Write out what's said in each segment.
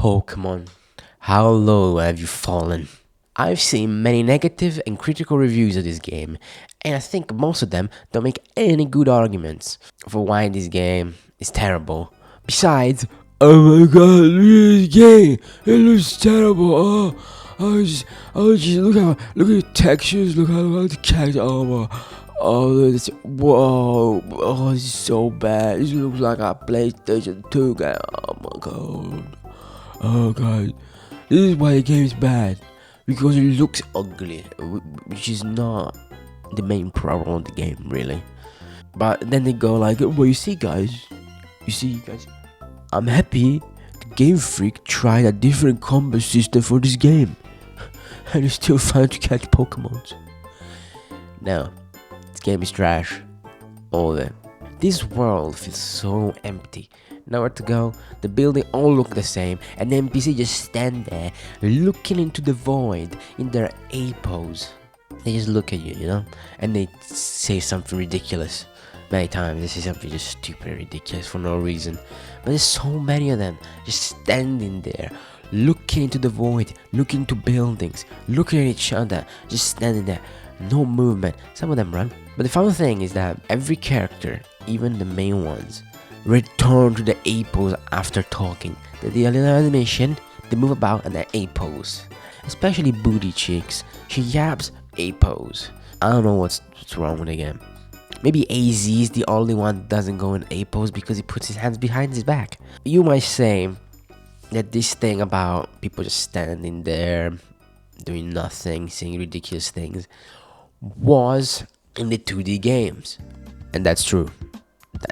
Pokemon, how low have you fallen? I've seen many negative and critical reviews of this game, and I think most of them don't make any good arguments for why this game is terrible. Besides, oh my god, look at this game, it looks terrible. Just look at the textures, look how the character armor. This, whoa, this is so bad. This looks like a PlayStation 2 game. Oh god, this is why the game is bad, because it looks ugly, which is not the main problem of the game, really. But then they go like, well, you see guys, I'm happy Game Freak tried a different combat system for this game, and it's still fun to catch Pokemon. No, this game is trash, all of it. This world feels so empty. Nowhere to go, the building all look the same, and the NPC just stand there, looking into the void in their A pose. They just look at you, and they say something ridiculous. Many times they say something just stupid and ridiculous for no reason. But there's so many of them, just standing there, looking into the void, looking into buildings, looking at each other, just standing there, no movement. Some of them run. But the fun thing is that every character, even the main ones, return to the A pose after talking. The little animation, they move about and they're A pose. Especially Booty Cheecks, she yaps A pose. I don't know what's wrong with the game. Maybe AZ is the only one that doesn't go in A pose because he puts his hands behind his back. You might say that this thing about people just standing there, doing nothing, saying ridiculous things, was in the 2D games. And that's true.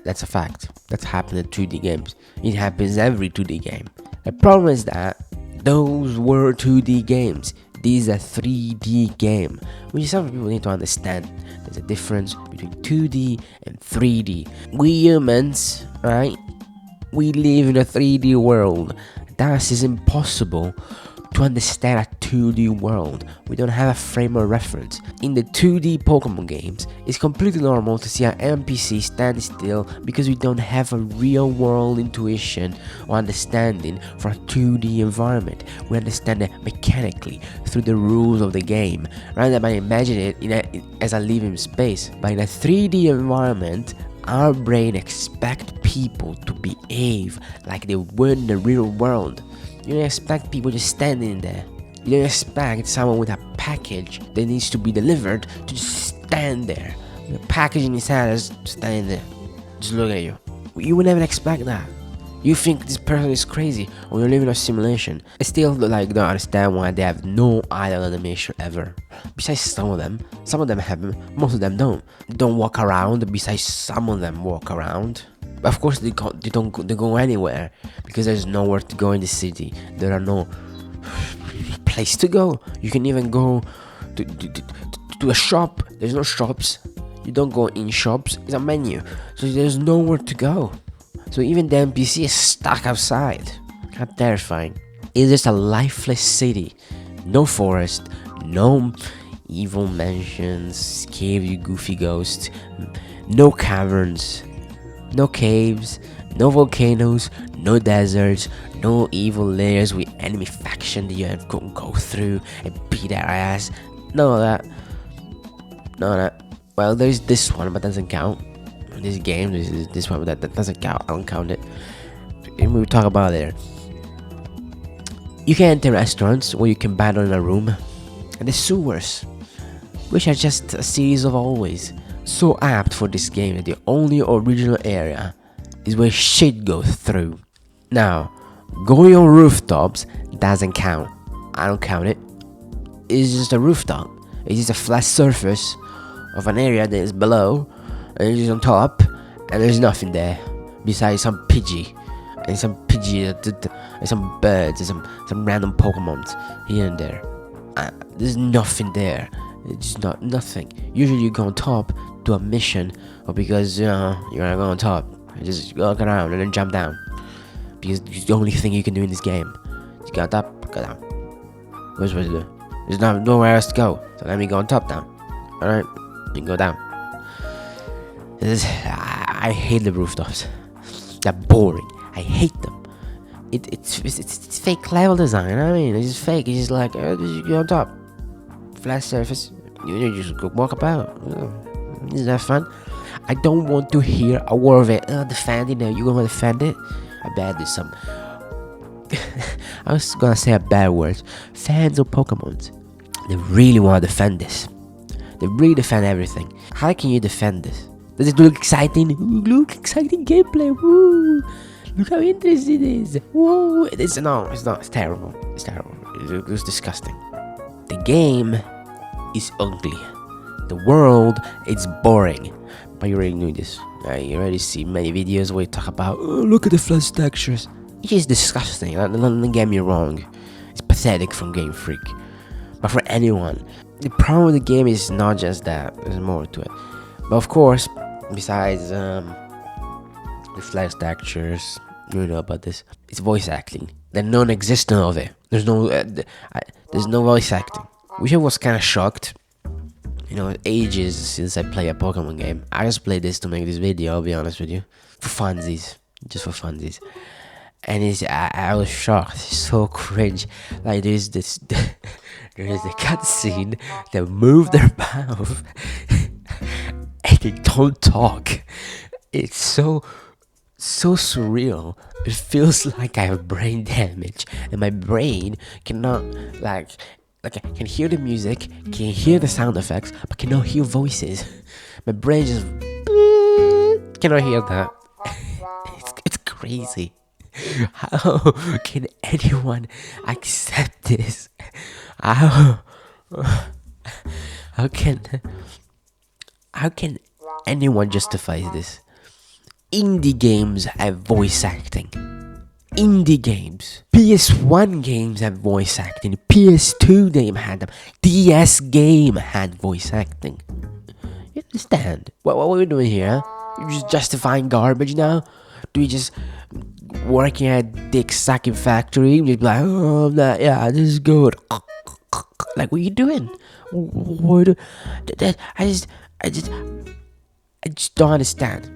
That's a fact. That's happened in 2D games. It happens every 2D game. The problem is that those were 2D games. These are 3D game, which some people need to understand. There's a difference between 2D and 3D. We humans, right? We live in a 3D world. Thus, it's impossible to understand a 2D world. We don't have a frame of reference. In the 2D Pokemon games, it's completely normal to see an NPC stand still because we don't have a real world intuition or understanding for a 2D environment. We understand it mechanically through the rules of the game, rather than imagine it as a living space. But in a 3D environment, our brain expects people to behave like they would in the real world. You don't expect people just standing there. You don't expect someone with a package that needs to be delivered to just stand there. With a package in his hand, just standing there. Just look at you. You would never expect that. You think this person is crazy or you're living in a simulation. I still don't understand why they have no idle animation ever. Besides some of them have them, most of them don't. They don't walk around, besides some of them walk around. Of course they don't go anywhere because there's nowhere to go in the city. There are no place to go. You can even go to a shop. There's no shops. You don't go in shops. It's a menu. So there's nowhere to go. So even the NPC is stuck outside. How terrifying. It's just a lifeless city. No forest. No evil mansions. Cave you goofy ghost. No caverns. No caves, no volcanoes, no deserts, no evil layers with enemy faction that you have to go through and beat their ass. None of that. Well, there's this one, but doesn't count. This game, this one, but that doesn't count. I don't count it. And we'll talk about it later. You can enter restaurants where you can battle in a room, and the sewers, which are just a series of hallways. So apt for this game that the only original area is where shit goes through. Now, going on rooftops doesn't count. I don't count it. It's just a rooftop. It's just a flat surface of an area that is below, and it's just on top, and there's nothing there besides some Pidgey and some birds and some random Pokemon here and there. There's nothing there. It's just nothing. Usually you go on top to a mission, or because you're gonna go on top and just walk around and then jump down, because it's the only thing you can do in this game. You go up, go down. What's supposed to do? There's nowhere else to go, so let me go on top down. Alright, you can go down. I hate the rooftops. They're boring. I hate them. it's fake level design. I mean, it's just fake. It's just like you're on top, flat surface. You just go walk about. Isn't that fun? I don't want to hear a word of it. Defend it now. You gonna defend it? I bet there's some. I was gonna say a bad word. Fans of Pokemon, they really want to defend this. They really defend everything. How can you defend this? Does it look exciting? Ooh, look, exciting gameplay. Woo! Look how interesting it is. Whoa! It's not. It's terrible. It's terrible. It's disgusting. The game is ugly. The world is boring. But you already knew this. You already see many videos where you talk about, oh, look at the flash textures. It is disgusting. Don't get me wrong. It's pathetic from Game Freak. But for anyone, the problem with the game is not just that. There's more to it. But of course, besides the flash textures, you know about this. It's voice acting. The non-existent of it. There's no voice acting. Which I was kind of shocked. You know, ages since I play a Pokemon game. I just played this to make this video, I'll be honest with you. For funsies. Just for funsies. And I was shocked. It's so cringe. Like there's the cutscene that move their mouth and they don't talk. It's so surreal. It feels like I have brain damage and my brain cannot like I can hear the music, can hear the sound effects, but cannot hear voices. My brain just cannot hear that. It's crazy. How can anyone accept this? How can anyone justify this? Indie games have voice acting. Indie games. PS1 games have voice acting. PS2 game had them. DS game had voice acting. You understand? What are we doing here? You're just justifying garbage now? Do we just working at dick sucking factory? Just be like, oh, yeah, this is good. Like, what are you doing? I just don't understand.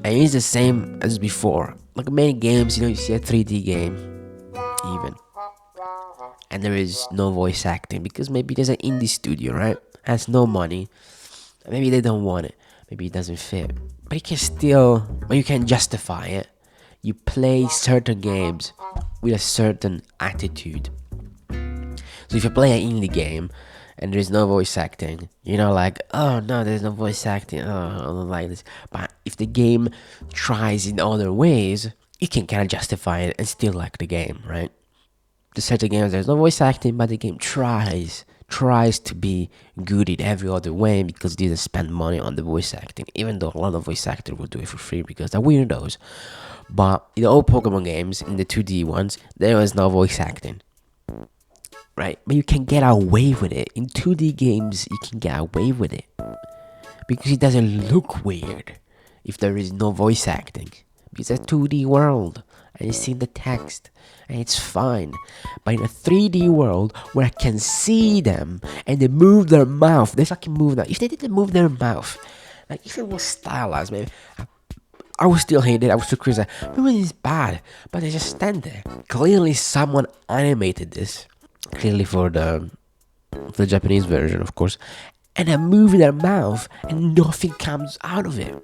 And it's the same as before. Like many games, you know, you see a 3D game, even, and there is no voice acting because maybe there's an indie studio, right? Has no money. Maybe they don't want it. Maybe it doesn't fit. But you can justify it. You play certain games with a certain attitude. So if you play an indie game and there's no voice acting, you know, like, oh no, there's no voice acting, oh, I don't like this. But if the game tries in other ways, you can kind of justify it and still like the game, right? The certain games, there's no voice acting, but the game tries to be good in every other way because it doesn't spend money on the voice acting, even though a lot of voice actors will do it for free because they're weirdos. But in the old Pokemon games, in the 2D ones, there was no voice acting. Right, but you can get away with it. In 2D games, you can get away with it because it doesn't look weird if there is no voice acting. Because it's a 2D world and you see the text and it's fine. But in a 3D world where I can see them and they move their mouth, they fucking move that. If they didn't move their mouth, like if it was stylized, maybe I would still hate it. I would still criticize. Maybe it's bad, but they just stand there. Clearly, someone animated this. Clearly for the Japanese version, of course, and they're moving their mouth and nothing comes out of it.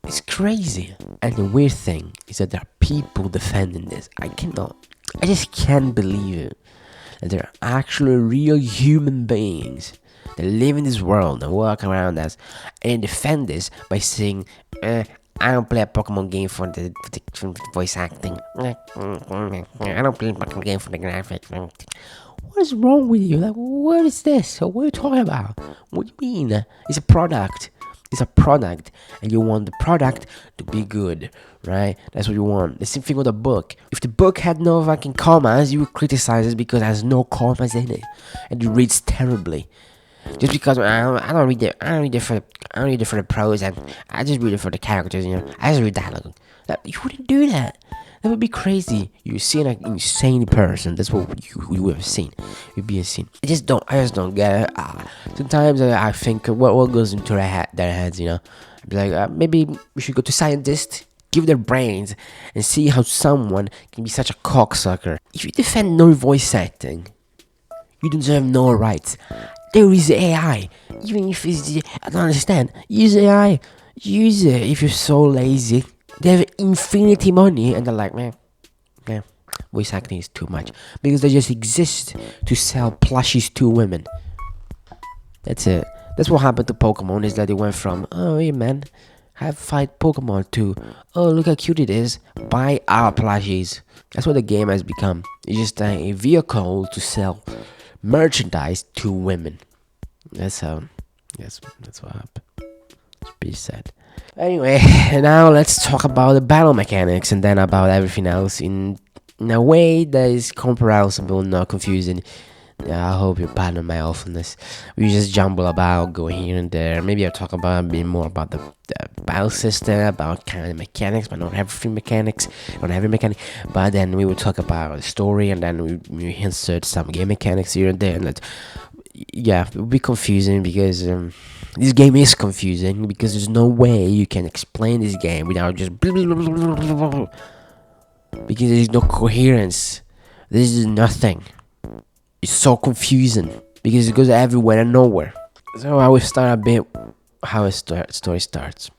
It's crazy. And the weird thing is that there are people defending this. I just can't believe it. That there are actually real human beings that live in this world and walk around us and defend this by saying, I don't play a Pokemon game for the voice acting. I don't play a Pokemon game for the graphics. What is wrong with you? Like, what is this? What are you talking about? What do you mean? It's a product. It's a product, and you want the product to be good, right? That's what you want. The same thing with a book. If the book had no fucking commas, you would criticize it because it has no commas in it, and it reads terribly. Just because I don't read it for the prose, and I just read it for the characters. You know, I just read dialogue. You wouldn't do that. That would be crazy. You've seen an insane person. That's what you would have seen. You'd be insane. I just don't get it. Sometimes I think what goes into their heads, you know. I'd be like, maybe we should go to scientist. give their brains and see how someone can be such a cocksucker. If you defend no voice acting, you deserve no rights. There is AI. Even if it's, I don't understand. Use AI. Use it if you're so lazy. They have infinity money and they're like, man, voice acting is too much. Because they just exist to sell plushies to women. That's it. That's what happened to Pokemon, is that it went from, oh hey man, have fight Pokemon, to, oh look how cute it is, buy our plushies. That's what the game has become. It's just a vehicle to sell merchandise to women. That's what happened. It's pretty sad. Anyway, now let's talk about the battle mechanics and then about everything else in a way that is comprehensible, not confusing. I hope you pardon my awfulness. We just jumble about, go here and there. Maybe I'll talk about a bit more about the battle system, about kind of mechanics, but not every mechanics, not every mechanic. But then we will talk about the story, and then we insert some game mechanics here and there. And yeah, it will be confusing because this game is confusing because there's no way you can explain this game without just blah, blah, blah, blah, blah, blah, because there's no coherence. This is nothing. It's so confusing because it goes everywhere and nowhere. So I will start a bit how a story starts.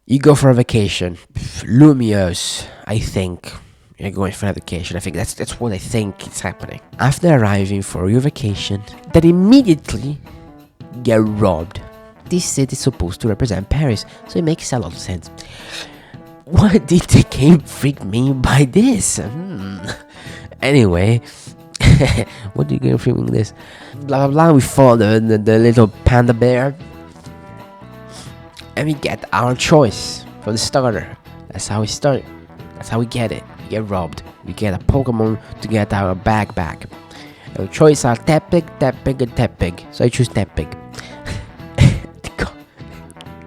You go for a vacation. Lumiose, I think. You're going for a vacation. I think that's what I think is happening. After arriving for your vacation, that immediately get robbed. This city is supposed to represent Paris, so it makes a lot of sense. What did the Game Freak mean by this? Anyway, what did the Game Freak mean by this? Blah blah blah. We follow the little panda bear, and we get our choice for the starter. That's how we start. That's how we get it. We get robbed. We get a Pokemon to get our backpack. Our choice are Tepig, Tepig, and Tepig. So I choose Tepig.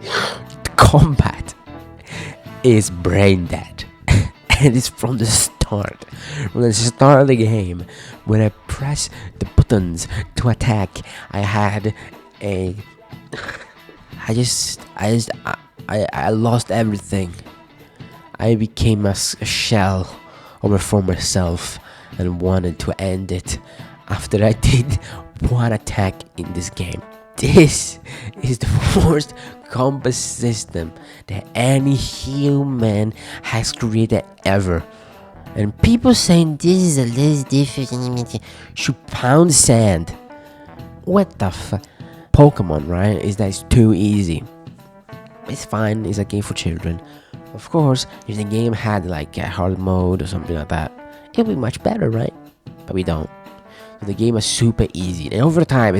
The combat is brain dead. And it's from the start. From the start of the game, when I press the buttons to attack, I had a... I lost everything. I became a shell of my former self and wanted to end it after I did one attack in this game. This is the worst combat system that any human has created ever. And people saying this is a less difficult should pound sand. What the fuck? Pokemon, right? Is that it's too easy. It's fine, it's a game for children. Of course, if the game had like a hard mode or something like that, it would be much better, right? But we don't. So the game is super easy, and over time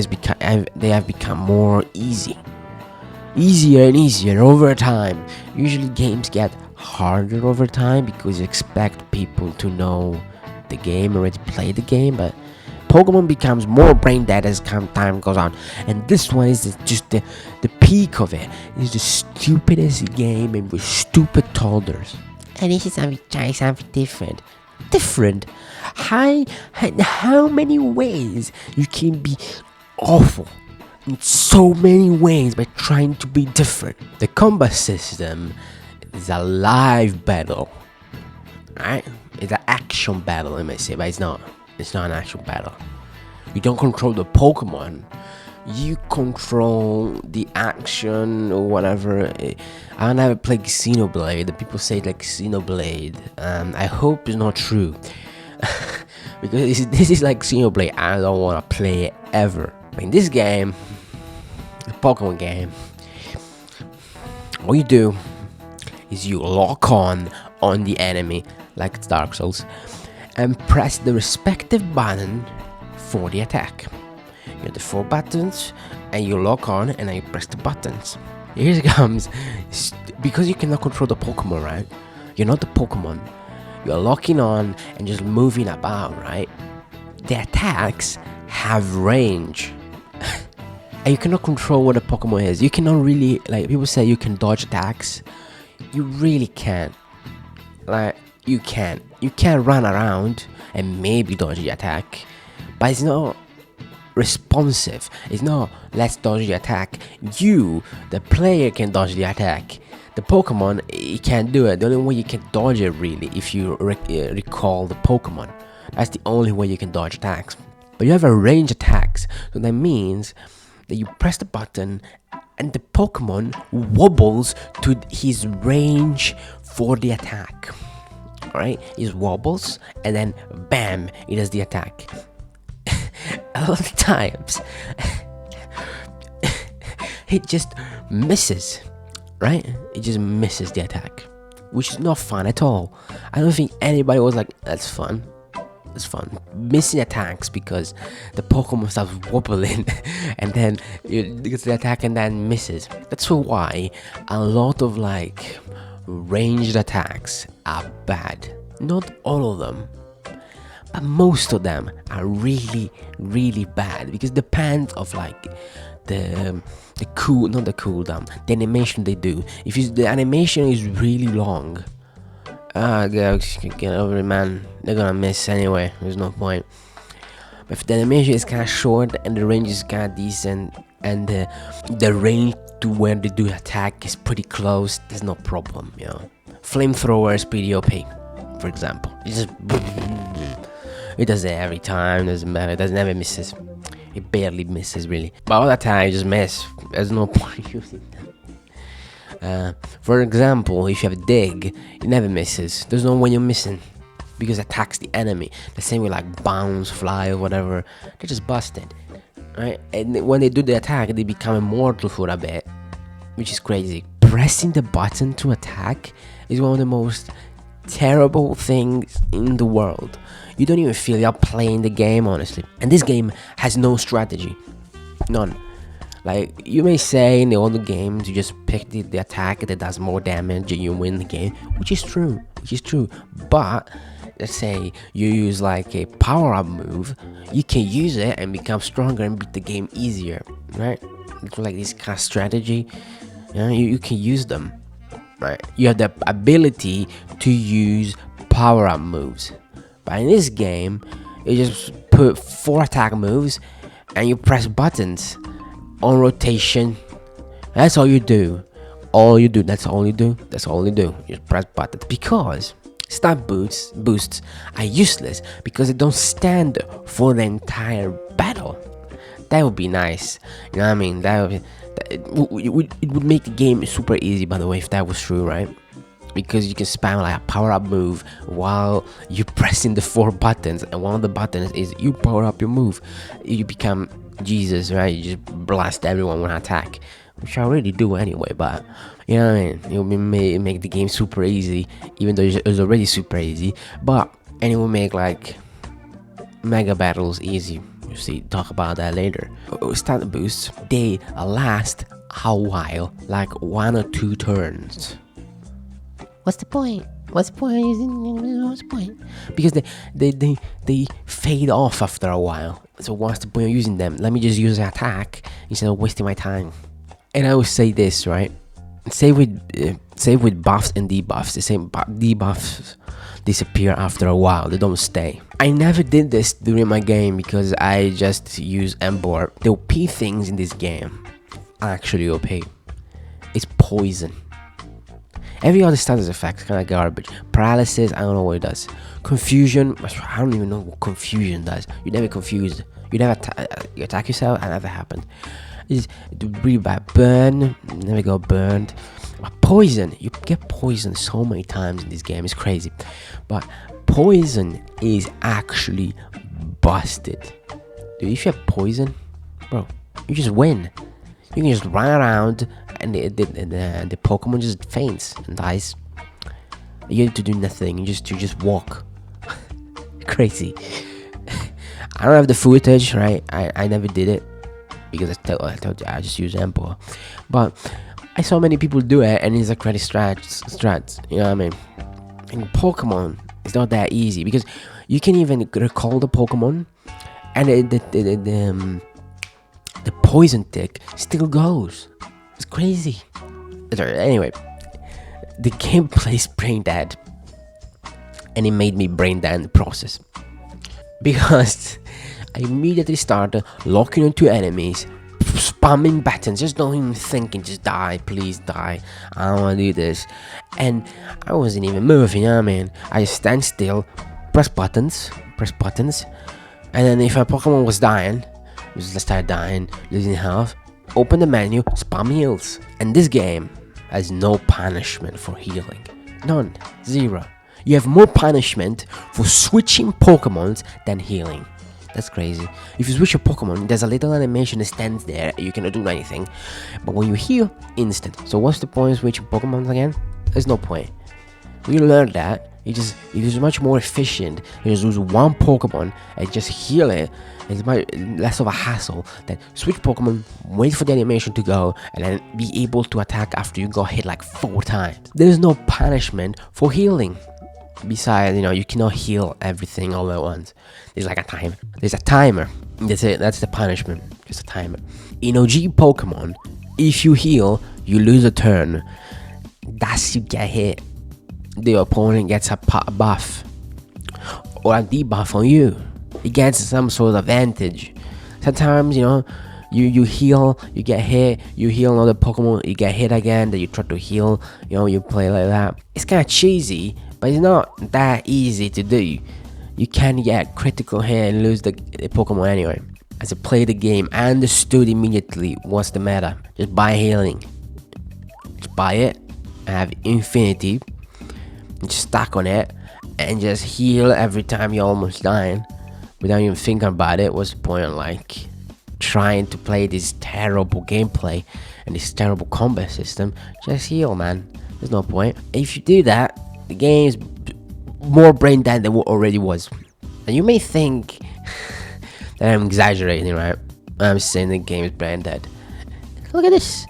they have become more easier and easier over time. Usually games get harder over time because you expect people to know the game, already play the game, but Pokemon becomes more brain dead as time goes on, and this one is just the peak of it. It's the stupidest game and with stupid toddlers. And this is trying something different. Different? How many ways you can be awful in so many ways by trying to be different. The combat system is a live battle, right? It's an action battle, I may say, but it's not. It's not an actual battle. You don't control the Pokemon. You control the action or whatever. I never played Xenoblade. The people say like Xenoblade. I hope it's not true. Because this is like Xenoblade. I don't want to play it ever. In this game, the Pokemon game, all you do is you lock on the enemy like it's Dark Souls and press the respective button for the attack. You have the 4 buttons and you lock on and then you press the buttons. Here it comes. Because you cannot control the Pokemon, right? You're not the Pokemon. You're locking on and just moving about, right? The attacks have range. And you cannot control what a Pokemon is. You cannot really, like people say you can dodge attacks. You really can't. Like, you can't run around and maybe dodge the attack, but it's not responsive. It's not let's dodge the attack. You, the player, can dodge the attack. The Pokemon, you can't do it. The only way you can dodge it really, if you recall the Pokemon, that's the only way you can dodge attacks. But you have a range attacks, so that means that you press the button and the Pokemon wobbles to his range for the attack. Alright, he wobbles and then bam, he does the attack. A lot of times he just misses, right? He just misses the attack, which is not fun at all. I don't think anybody was like, that's fun. It's fun missing attacks because the Pokemon starts wobbling and then you get the attack and then misses. That's why a lot of like ranged attacks are bad. Not all of them, but most of them are really bad, because it depends of like the cooldown, the animation they do. If the animation is really long, get over it, man. They're gonna miss anyway. There's no point. But if the animation is kind of short and the range is kind of decent, and the range to where they do attack is pretty close, there's no problem, you know. Flamethrower is pretty OP, for example. It does it every time. Doesn't matter. It never misses. It barely misses really. But all the time, you just miss. There's no point using them. For example, if you have a dig, it never misses. There's no way you're missing, because it attacks the enemy. The same way like bounce, fly, or whatever. They're just busted, right? And when they do the attack, they become immortal for a bit, which is crazy. Pressing the button to attack is one of the most terrible things in the world. You don't even feel you're playing the game, honestly. And this game has no strategy, none. Like, you may say in the older games, you just pick the attack that does more damage and you win the game, which is true, but let's say you use like a power-up move, you can use it and become stronger and beat the game easier, right? It's like this kind of strategy, you know, you can use them, right? You have the ability to use power-up moves, but in this game, you just put 4 attack moves and you press buttons on rotation. That's all you do. That's all you do. You press buttons, because stat boosts are useless because they don't stand for the entire battle. That would be nice, you know what I mean? It would make the game super easy, by the way, if that was true, right? Because you can spam like a power-up move while you're pressing the 4 buttons, and one of the buttons is you power up your move. You become Jesus, right? You just blast everyone with an attack, which I already do anyway, but you know what I mean? It will make the game super easy, even though it was already super easy, and it will make like mega battles easy. You see, talk about that later. Stat boosts, they last a while, like 1 or 2 turns. What's the point? What's the point? Because they fade off after a while. So what's the point of using them? Let me just use an attack instead of wasting my time. And I always say this, right? Same with buffs and debuffs. The same debuffs disappear after a while. They don't stay. I never did this during my game because I just use Ember. The OP things in this game are actually OP. It's poison. Every other status effect is kind of garbage. Paralysis, I don't know what it does. Confusion, I don't even know what confusion does. You're never confused. You never you attack yourself, and never happened. It's really bad. Burn, never got burned. Poison, you get poisoned so many times in this game. It's crazy. But poison is actually busted. Dude, if you have poison, bro, you just win. You can just run around and the Pokemon just faints and dies. You need to do nothing. You just walk. Crazy. I don't have the footage, right? I never did it because I told you I just use Emperor. But I saw many people do it, and it's a credit strats. You know what I mean? In Pokemon, it's not that easy because you can even recall the Pokemon, and the poison tick still goes. It's crazy. Anyway, the gameplay's brain dead, and it made me brain dead in the process because I immediately started locking onto enemies, spamming buttons, just don't even thinking, just die, please die, I don't want to do this. And I wasn't even moving, you know what I mean? I just stand still, press buttons, and then if a Pokemon was dying, just start dying, losing health, open the menu, spam heals. And this game has no punishment for healing, none, zero. You have more punishment for switching Pokemons than healing. That's crazy. If you switch a Pokemon, there's a little animation that stands there, you cannot do anything. But when you heal, instant. So what's the point of switching Pokemon again? There's no point. We learned that. It is much more efficient. You just use one Pokemon and just heal it. It's much less of a hassle than switch Pokemon, wait for the animation to go, and then be able to attack after you got hit like 4 times. There's no punishment for healing. Besides, you cannot heal everything all at once. There's like a timer. There's a timer. That's it. That's the punishment. Just a timer. In OG Pokemon, if you heal, you lose a turn. Thus you get hit. The opponent gets a buff or a debuff on you. He gets some sort of advantage. Sometimes, you heal, you get hit, you heal another Pokemon, you get hit again, then you try to heal, you play like that. It's kind of cheesy, but it's not that easy to do. You can get critical hit and lose the Pokemon anyway. As I played the game, I understood immediately what's the matter. Just buy healing. Just buy it, and have infinity, and just stack on it, and just heal every time you're almost dying. Without even thinking about it, what's the point of trying to play this terrible gameplay and this terrible combat system? Just heal, man. There's no point. If you do that, the game's more brain dead than what already was. And you may think that I'm exaggerating, right? I'm saying the game is brain dead. Look at this.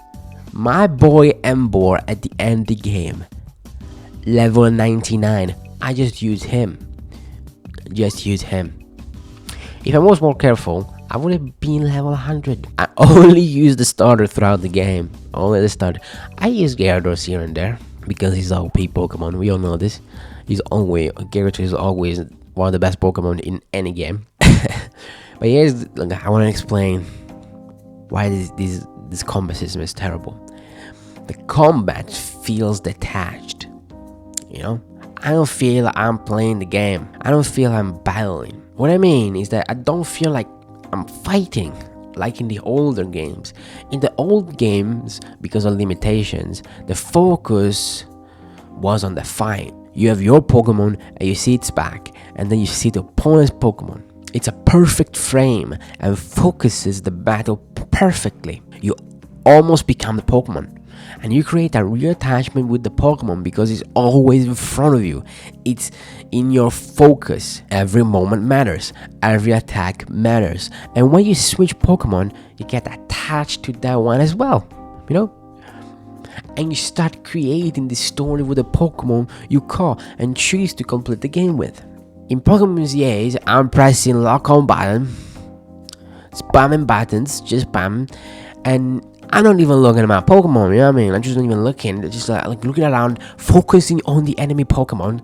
My boy Embor at the end of the game, level 99. I just used him. If I was more careful, I would have been level 100. I only used the starter throughout the game. Only the starter. I use Gyarados here and there because he's an OP Pokemon. We all know this. Gyarados is always one of the best Pokemon in any game. But I want to explain why this combat system is terrible. The combat feels detached. I don't feel like I'm playing the game. I don't feel I'm battling. What I mean is that I don't feel like I'm fighting like in the older games. In the old games, because of limitations, the focus was on the fight. You have your Pokemon and you see its back, and then you see the opponent's Pokemon. It's a perfect frame and focuses the battle perfectly. You almost become the Pokemon. And you create a real attachment with the Pokemon because it's always in front of you. It's in your focus. Every moment matters. Every attack matters. And when you switch Pokemon, you get attached to that one as well. And you start creating this story with the Pokemon you call and choose to complete the game with. In Pokemon ZAs, I'm pressing lock on button, spamming buttons, just spam, and I'm not even looking at my Pokemon, you know what I mean? I'm just not even looking, just like looking around, focusing on the enemy Pokemon,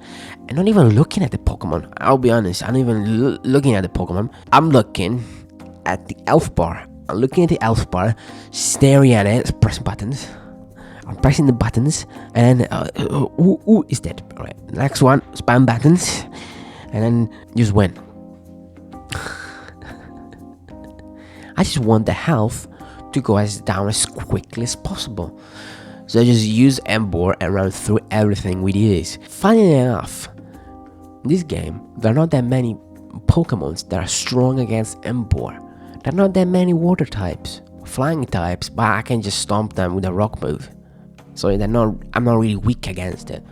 and not even looking at the Pokemon. I'll be honest, I'm not even looking at the Pokemon. I'm looking at the health bar. I'm looking at the health bar, staring at it, pressing buttons. I'm pressing the buttons, and then, is dead. Alright, next one, spam buttons, and then just win. I just want the health to go down as quickly as possible. So I just use Embor and run through everything with ease. Funny enough, in this game, there are not that many Pokemons that are strong against Embor. There are not that many water types, flying types, but I can just stomp them with a rock move. So I'm not really weak against it.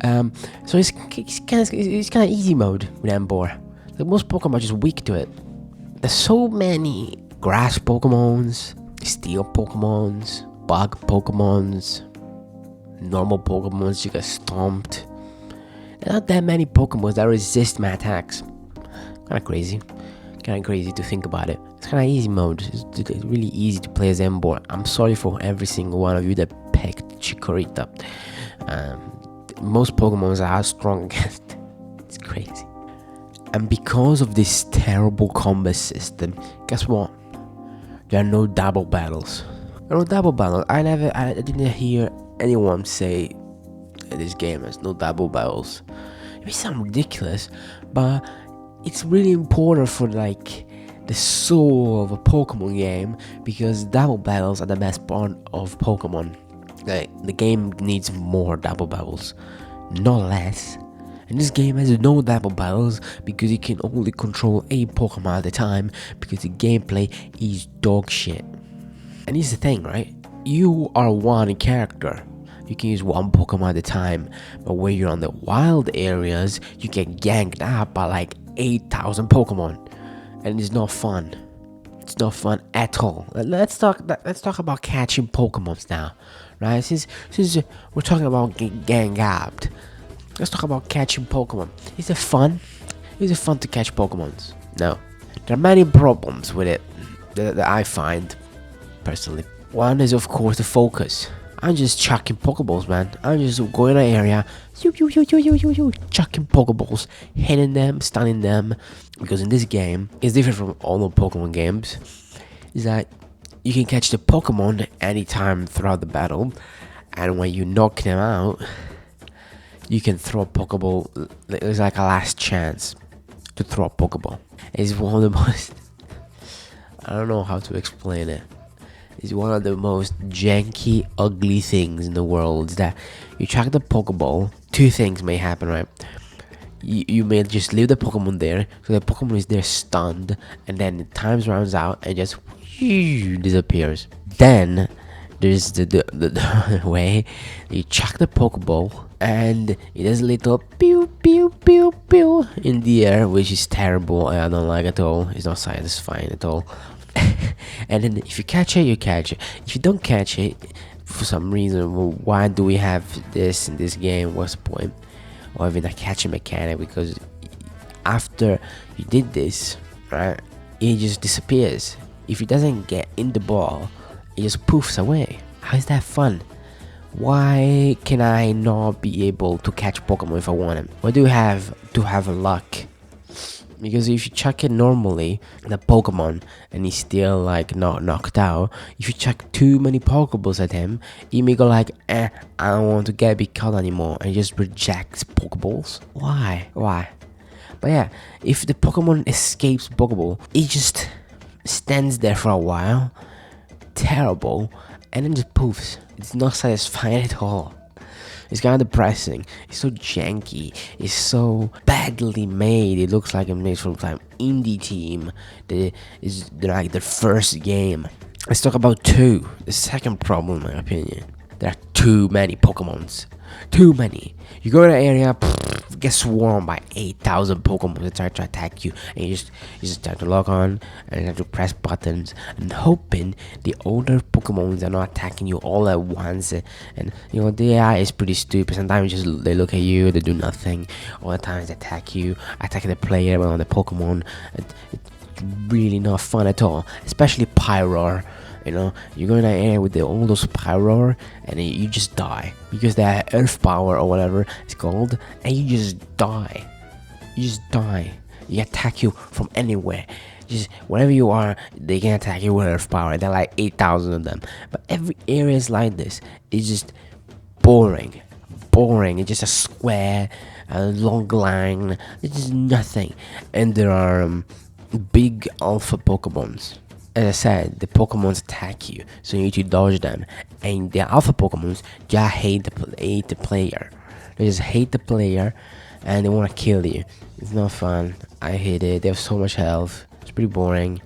So it's kind of easy mode with Embor. Like most Pokemon are just weak to it. There's so many grass Pokemons, steel Pokemons, bug Pokemons, normal Pokemons you get stomped. There are not that many Pokemons that resist my attacks. Kind of crazy to think about it. It's kind of easy mode. It's really easy to play as Embor. I'm sorry for every single one of you that picked Chikorita. Most Pokemons are strong against it. It's crazy. And because of this terrible combat system, guess what? There are no double battles. There are no double battles. I didn't hear anyone say this game has no double battles. It may sound ridiculous, but it's really important for like the soul of a Pokemon game, because double battles are the best part of Pokemon. Like, the game needs more double battles, not less. And this game has no double battles because you can only control a Pokemon at a time, because the gameplay is dog shit. And here's the thing, right? You are one character. You can use one Pokemon at a time, but when you're on the wild areas, you get ganked up by like 8,000 Pokemon, and it's not fun. It's not fun at all. Let's talk about catching Pokemons now, right? Since we're talking about gang gapped, let's talk about catching Pokemon. Is it fun? Is it fun to catch Pokemons? No. There are many problems with it that I find personally. One is, of course, the focus. I'm just chucking Pokeballs, man. I'm just going in an area, chucking Pokeballs, hitting them, stunning them. Because in this game, it's different from all the Pokemon games, is that you can catch the Pokemon anytime throughout the battle, and when you knock them out, you can throw a Pokeball. It's like a last chance to throw a Pokeball. It's one of the most... I don't know how to explain it. It's one of the most janky, ugly things in the world. Is that you chuck the Pokeball, two things may happen, right? You may just leave the Pokemon there, so the Pokemon is there stunned, and then the time runs out and just disappears. Then there's the other way. You chuck the Pokeball, and it does a little pew pew pew pew in the air, which is terrible. I don't like it at all. It's not satisfying at all. And then if you catch it, you catch it. If you don't catch it, for some reason, well, why do we have this in this game? What's the point? Or even a catching mechanic? Because after you did this, right, it just disappears. If it doesn't get in the ball, it just poofs away. How is that fun? Why can I not be able to catch Pokemon if I want them? What do you have to have luck? Because if you chuck it normally, the Pokemon, and he's still like not knocked out, if you chuck too many Pokeballs at him, he may go like, I don't want to get big caught anymore, and just rejects Pokeballs. Why? But yeah, if the Pokemon escapes Pokeball, it just stands there for a while, terrible, and then just poofs. It's not satisfying at all. It's kind of depressing. It's so janky. It's so badly made. It looks like it made from some indie team. That is like the first game. Let's talk about two. The second problem, in my opinion, there are too many Pokemons. Too many. You go to an area, get swarmed by 8,000 Pokemon that try to attack you, and you just have to log on and you have to press buttons and hoping the older Pokemons are not attacking you all at once. And you know, the AI is pretty stupid. Sometimes they look at you, they do nothing. All the times they attack you, attack the player on the Pokemon. It's really not fun at all, especially Pyroar. You know, you go in an area with all those Pyroar, and you just die because they have Earth Power or whatever it's called, and you just die. You just die. They attack you from anywhere. Just wherever you are, they can attack you with Earth Power. There are like 8,000 of them. But every area is like this. It's just boring. It's just a square, a long line. It's just nothing. And there are big alpha Pokemons. As I said, the Pokemons attack you, so you need to dodge them. And the alpha Pokemons just hate the player. They just hate the player, and they want to kill you. It's not fun. I hate it. They have so much health. It's pretty boring.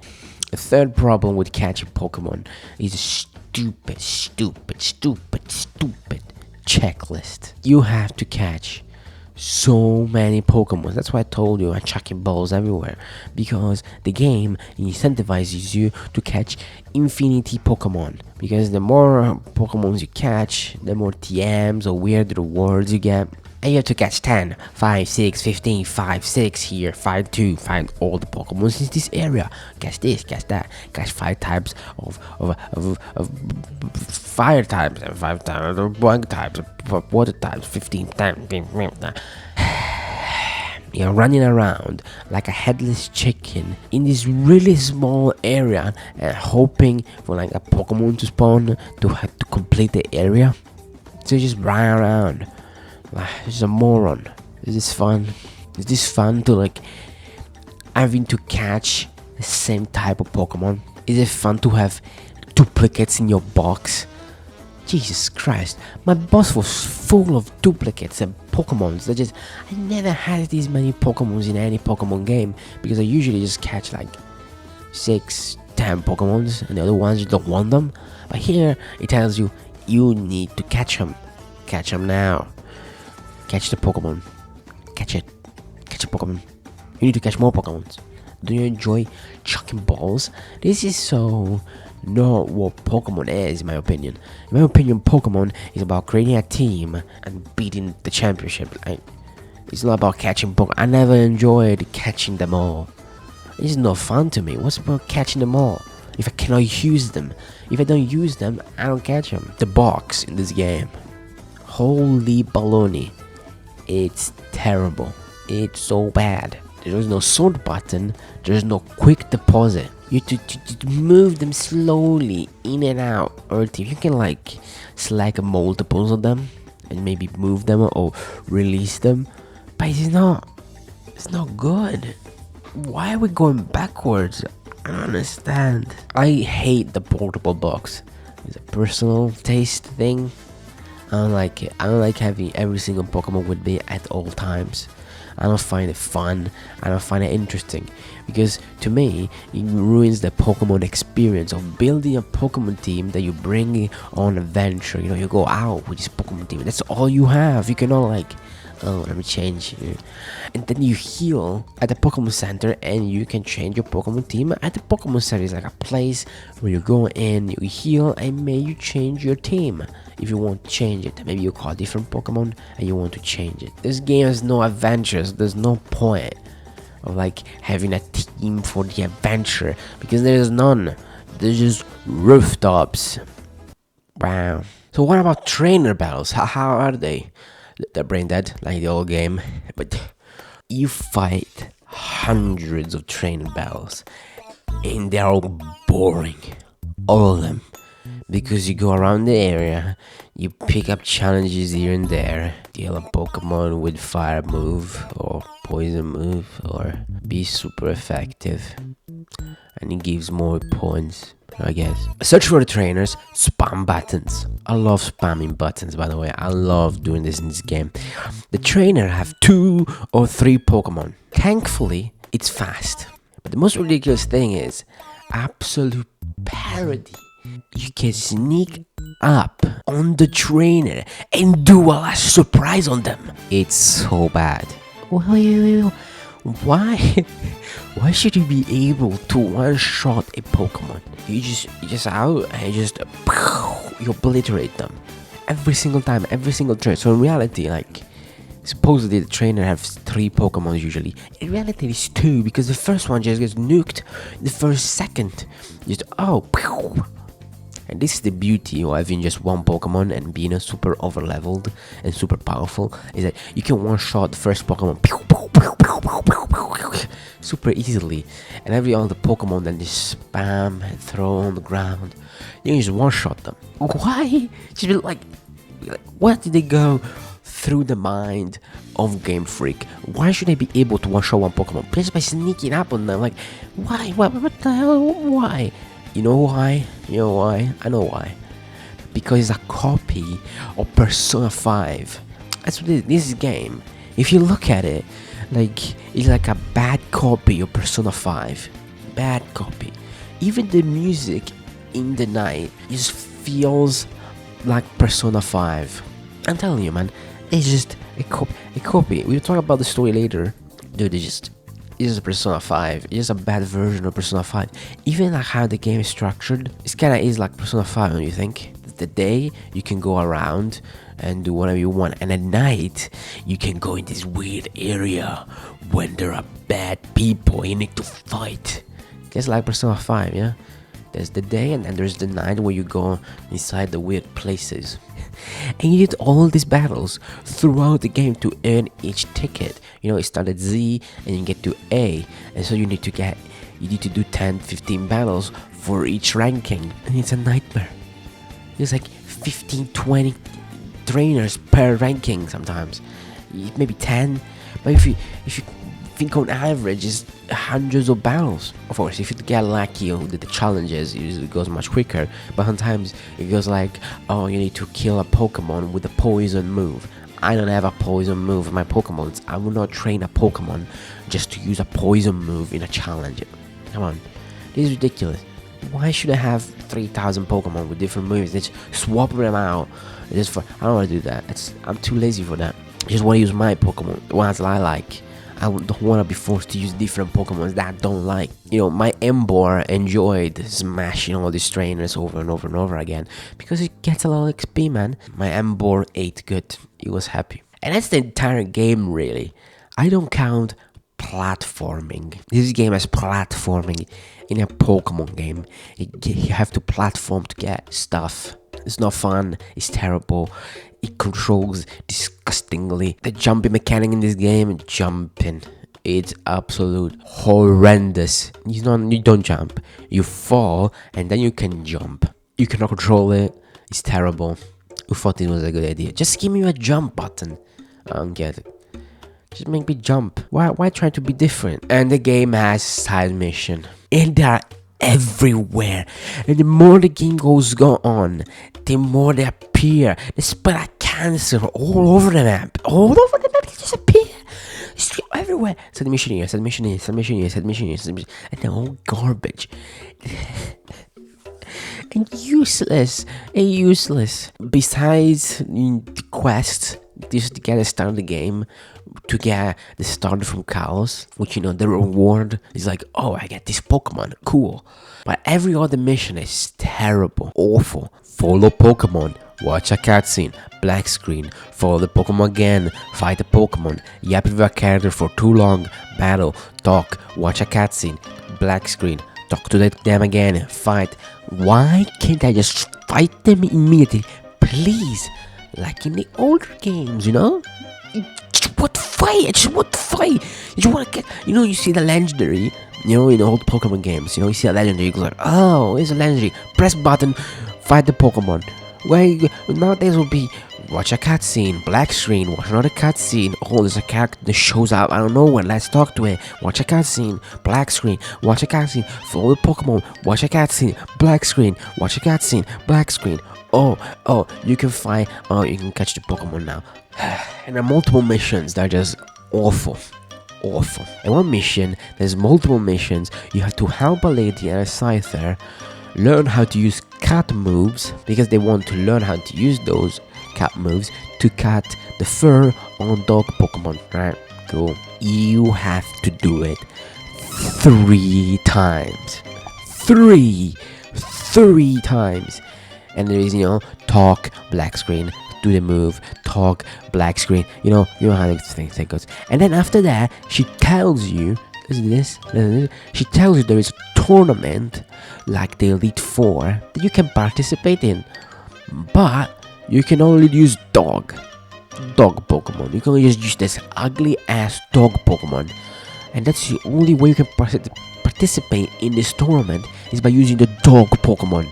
The third problem with catching Pokemon is a stupid checklist. You have to catch so many Pokemon. That's why I told you I'm chucking balls everywhere, because the game incentivizes you to catch infinity Pokemon, because the more Pokemons you catch, the more TMs or weird rewards you get. And you have to catch 10, 5, 6, 15, 5, 6 here, 5, 2, find all the Pokemon in this area. Catch this, catch that, catch 5 types of fire types, and 5 types of bug types, of water types, 15 times. You're running around like a headless chicken in this really small area and hoping for like a Pokemon to spawn to have to complete the area. So you just run around like just a moron. Is this fun? Is this fun to like having to catch the same type of Pokemon? Is it fun to have duplicates in your box? Jesus Christ, my box was full of duplicates and Pokemons. I never had these many Pokemons in any Pokemon game because I usually just catch like 6, 10 Pokemons and the other ones you don't want them. But here it tells you need to catch them. Catch them now. Catch the Pokemon. Catch it. Catch a Pokemon. You need to catch more Pokemons. Do you enjoy chucking balls? This is so not what Pokemon is, in my opinion. In my opinion, Pokemon is about creating a team and beating the championship. It's not about catching Pokemon. I never enjoyed catching them all. It's not fun to me. What's about catching them all if I cannot use them? If I don't use them, I don't catch them. The box in this game, holy baloney. It's terrible. It's so bad. There is no sort button. There is no quick deposit. You to move them slowly in and out. Or if you can like select multiples of them and maybe move them or release them, but it's not good. Why are we going backwards? I don't understand. I hate the portable box. It's a personal taste thing. I don't like it. I don't like having every single Pokemon with me at all times. I don't find it fun. I don't find it interesting because to me it ruins the Pokemon experience of building a Pokemon team that you bring on adventure. You know, you go out with this Pokemon team. That's all you have. You cannot like, oh, let me change you. And then you heal at the Pokemon Center and you can change your Pokemon team. At the Pokemon Center is like a place where you go in, you heal, and may you change your team. If you want to change it, maybe you call a different Pokemon and you want to change it. This game has no adventures. There's no point of like having a team for the adventure because there's none. There's just rooftops. Wow. So what about trainer battles? How are they? They're brain dead like the old game, but you fight hundreds of trainer battles and they're all boring, all of them, because you go around the area, you pick up challenges here and there, deal a Pokemon with fire move or poison move or be super effective, and it gives more points, I guess. Search for the trainers, spam buttons. I love spamming buttons, by the way. I love doing this in this game. The trainer have 2 or 3 Pokemon. Thankfully, it's fast. But the most ridiculous thing is absolute parody. You can sneak up on the trainer and do a surprise on them. It's so bad. Why should you be able to one-shot a Pokemon? You just out and you obliterate them every single time, every single turn. So in reality, like supposedly the trainer has 3 Pokemon usually. In reality, it's 2 because the first one just gets nuked the first second. Just and this is the beauty of having just one Pokemon and being a super over-leveled and super powerful, is that you can one-shot the first Pokemon super easily, and every other Pokemon then just spam and throw on the ground. You can just one-shot them. Why? Just be like, what did they go through the mind of Game Freak? Why should I be able to one-shot one Pokemon just by sneaking up on them? Like, why? What the hell? Why? You know why? You know why? I know why. Because it's a copy of Persona 5. That's what it is. This game, if you look at it, like it's like a bad copy of Persona 5. Bad copy. Even the music in the night just feels like Persona 5. I'm telling you, man, it's just a copy. We'll talk about the story later. Dude, it's just Persona 5. It's just a bad version of Persona 5. Even like how the game is structured, it kinda is like Persona 5, don't you think? The day you can go around and do whatever you want, and at night you can go in this weird area when there are bad people you need to fight. Just like Persona 5, yeah? There's the day and then there's the night where you go inside the weird places. And you did all these battles throughout the game to earn each ticket. You know, it starts at Z and you get to A, and so you need to do 10, 15 battles for each ranking, and it's a nightmare. There's like 15, 20 trainers per ranking sometimes, maybe 10, but if you think on average it's hundreds of battles. Of course, if you get lucky or the challenges, it goes much quicker, but sometimes it goes like, oh, you need to kill a Pokemon with a poison move. I don't have a poison move in my Pokemons. I will not train a Pokemon just to use a poison move in a challenge. Come on, this is ridiculous. Why should I have 3,000 Pokemon with different moves? Just swap them out. I don't want to do that. I'm too lazy for that. I just want to use my Pokemon, the ones I like. I don't want to be forced to use different Pokemon that I don't like. You know, my Embor enjoyed smashing all these trainers over and over and over again because it gets a lot of XP, man. My Embor ate good. He was happy. And that's the entire game, really. I don't count platforming. This game has platforming in a Pokemon game. You have to platform to get stuff. It's not fun. It's terrible. It controls disgustingly. The jumping mechanic in this game, it's absolute horrendous. You don't jump. You fall and then you can jump. You cannot control it. It's terrible. Who thought it was a good idea? Just give me a jump button. I don't get it. Just make me jump. Why try to be different? And the game has side mission, and they are everywhere. And the more the game goes on, the more they appear. They spread like cancer all over the map. All over the map, they just appear. It's everywhere. Side mission here, side mission here, side mission here, side mission here, side mission. And they're all garbage. And useless. Besides the quest, just to get a start of the game, to get the starter from Kalos, which, you know, the reward is like, oh, I get this Pokemon, cool. But every other mission is terrible, awful. Follow Pokemon, watch a cutscene, black screen, follow the Pokemon again, fight a Pokemon, yap with a character for too long, battle, talk, watch a cutscene, black screen, talk to them again, fight. Why can't I just fight them immediately, please? Like in the older games, you know? I just want to fight. You want to get, you know, you see the legendary, you know, in old Pokemon games, you know, you see a legendary, you go like, oh, it's a legendary, press button, fight the Pokemon. Nowadays will be, watch a cutscene, black screen, watch another cutscene, oh, there's a character that shows up, I don't know when, let's talk to it, watch a cutscene, black screen, watch a cutscene, follow the Pokemon, watch a cutscene, black screen, watch a cutscene, black screen. Oh, you can find, you can catch the Pokemon now. And there are multiple missions that are just awful. In one mission, there's multiple missions. You have to help a lady and a scyther learn how to use cat moves, because they want to learn how to use those cat moves to cut the fur on dog Pokemon, right? Cool. You have to do it 3 times. 3 times. And there is, you know, talk, black screen, do the move, talk, black screen, you know how this thing goes. And then after that, she tells you, she tells you there is a tournament, like the Elite Four, that you can participate in. But you can only use dog Pokemon. You can only just use this ugly ass dog Pokemon. And that's the only way you can participate in this tournament, is by using the dog Pokemon.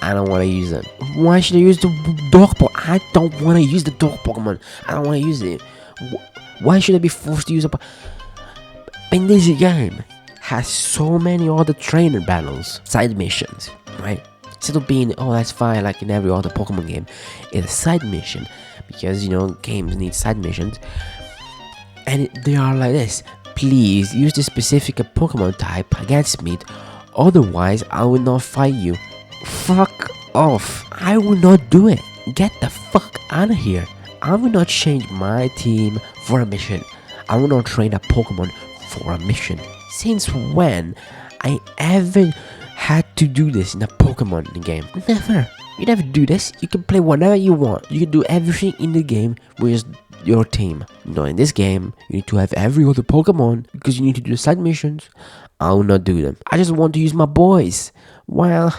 I don't want to use them. Why should I use the dog Pokemon? I don't want to use the dog Pokemon. I don't want to use it. Why should I be forced to use a... In this game, has so many other trainer battles, side missions, right? Instead of being, oh, that's fine, like in every other Pokemon game, it's a side mission, because, you know, games need side missions. And they are like this: please use this specific Pokemon type against me, otherwise I will not fight you. Fuck off. I will not do it. Get the fuck out of here. I will not change my team for a mission. I will not train a Pokemon for a mission. Since when I ever had to do this in a Pokemon game? Never. You never do this. You can play whatever you want. You can do everything in the game with your team. No, in this game, you need to have every other Pokemon because you need to do the side missions. I will not do them. I just want to use my boys. Well,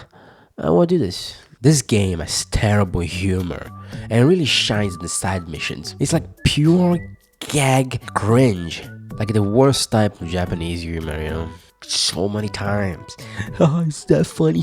I want to do this. This game has terrible humor. and it really shines in the side missions. It's like pure gag cringe, like the worst type of Japanese humor, you know. So many times. Oh, it's that funny.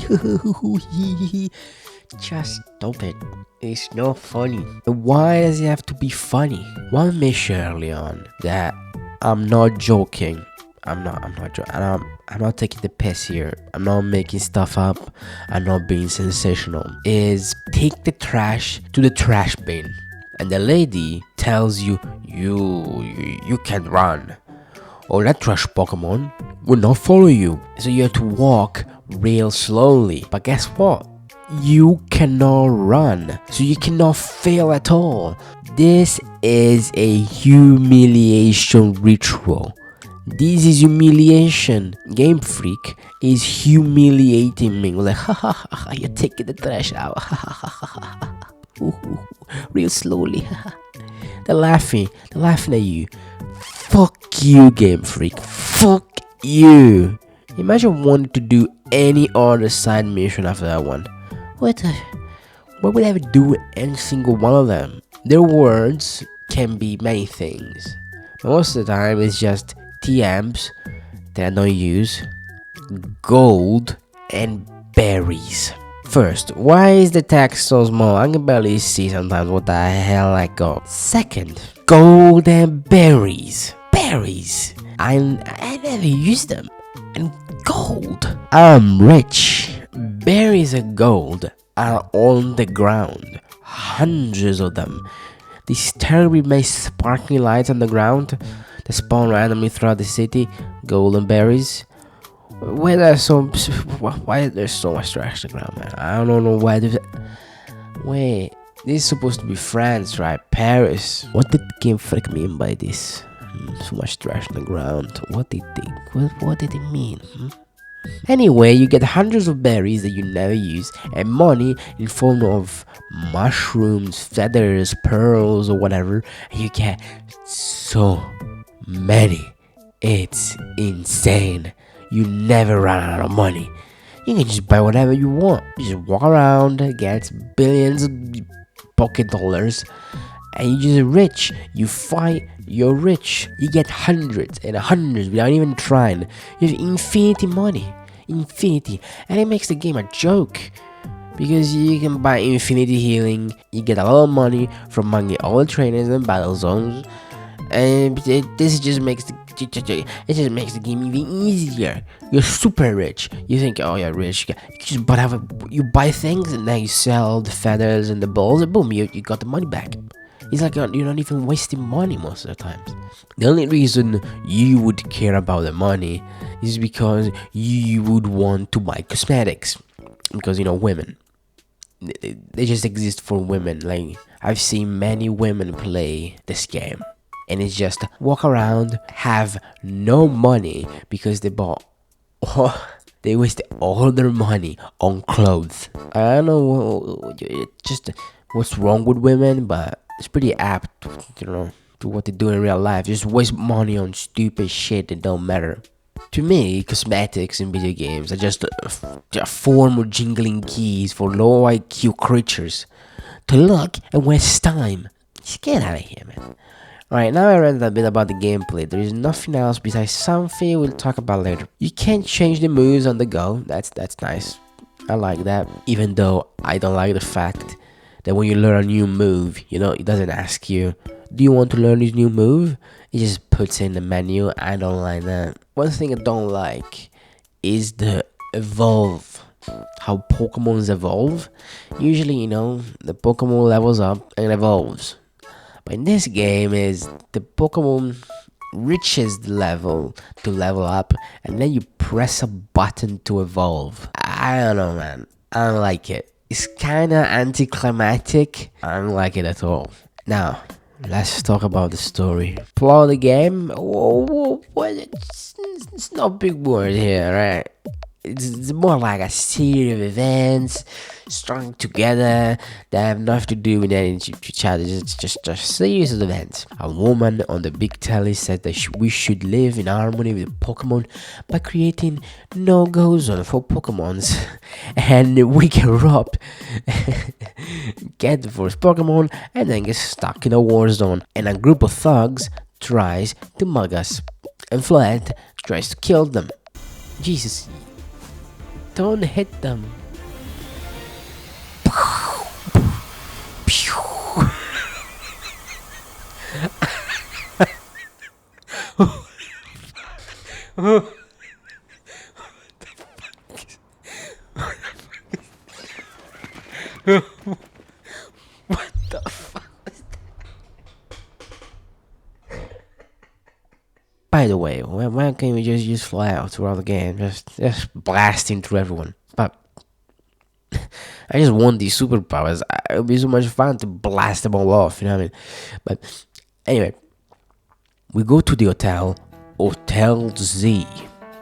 Just stop it. It's not funny. Why does it have to be funny? One mission early on that I'm not joking. I'm not joking. I'm not taking the piss here. I'm not making stuff up. I'm not being sensational. Is take the trash to the trash bin, and the lady tells you you can run, or that trash Pokemon will not follow you. So you have to walk real slowly. But guess what? You cannot run, so you cannot fail at all. This is a humiliation ritual. This is humiliation. Game Freak is humiliating me. Like, ha ha ha, you're taking the trash out. Ha ha ha ha. Real slowly. They're laughing at you. Fuck you, Game Freak. Fuck you. Imagine wanting to do any other side mission after that one. What would I ever do with any single one of them? Their words can be many things. Most of the time, it's just TMs that I don't use, gold, and berries. First, why is the text so small? I can barely see sometimes what the hell I got. Second, gold and berries. Berries. I never use them. And gold. I'm rich. Berries and gold are on the ground. Hundreds of them. These terribly made sparkling lights on the ground that spawn randomly throughout the city. Golden berries. Why is there so much trash on the ground, man? I don't know why. Wait, this is supposed to be France, right? Paris. What did Game Freak mean by this? So much trash on the ground. What did it mean? Anyway, you get hundreds of berries that you never use, and money in form of mushrooms, feathers, pearls, or whatever, and you get so many. It's insane. You never run out of money. You can just buy whatever you want. You just walk around, get billions of pocket dollars, and you're just rich. You fight, you're rich. You get hundreds and hundreds without even trying. You have infinity money. Infinity. And it makes the game a joke, because you can buy infinity healing. You get a lot of money from among all the trainers and battle zones. And this just makes the game even easier. You're super rich. You think, oh, you're rich. You buy things, and then you sell the feathers and the balls, and boom, you got the money back. It's like you're not even wasting money most of the times. The only reason you would care about the money is because you would want to buy cosmetics. Because, women, they just exist for women. Like, I've seen many women play this game, and it's just walk around, have no money because they they wasted all their money on clothes. I don't know what's wrong with women, but it's pretty apt, to what they do in real life. Just waste money on stupid shit that don't matter. To me, cosmetics in video games are just a form of jingling keys for low IQ creatures to look and waste time. Just get out of here, man. Alright, now I read a bit about the gameplay. There is nothing else besides something we'll talk about later. You can't change the moves on the go. That's nice. I like that. Even though I don't like the fact that when you learn a new move, it doesn't ask you, do you want to learn this new move? It just puts in the menu. I don't like that. One thing I don't like is the evolve. How Pokemons evolve. Usually, the Pokemon levels up and evolves. But in this game is the Pokemon reaches the level to level up, and then you press a button to evolve. I don't know, man. I don't like it. It's kinda anticlimactic. I don't like it at all. Now, let's talk about the story. Plot of the game? Whoa, it's not big word here, right? it's more like a series of events strung together that have nothing to do with each other. It's just a series of events. A woman on the big telly said that we should live in harmony with Pokemon by creating no-go zone for Pokemons, and we can rob, get the first Pokemon, and then get stuck in a war zone. And a group of thugs tries to mug us, and Flat tries to kill them. Jesus, don't hit them. What the fuck was that? By the way, why can't we just use fly throughout the game? Just blasting through everyone. But I just want these superpowers. It would be so much fun to blast them all off, you know what I mean? But anyway, we go to the Hotel Z,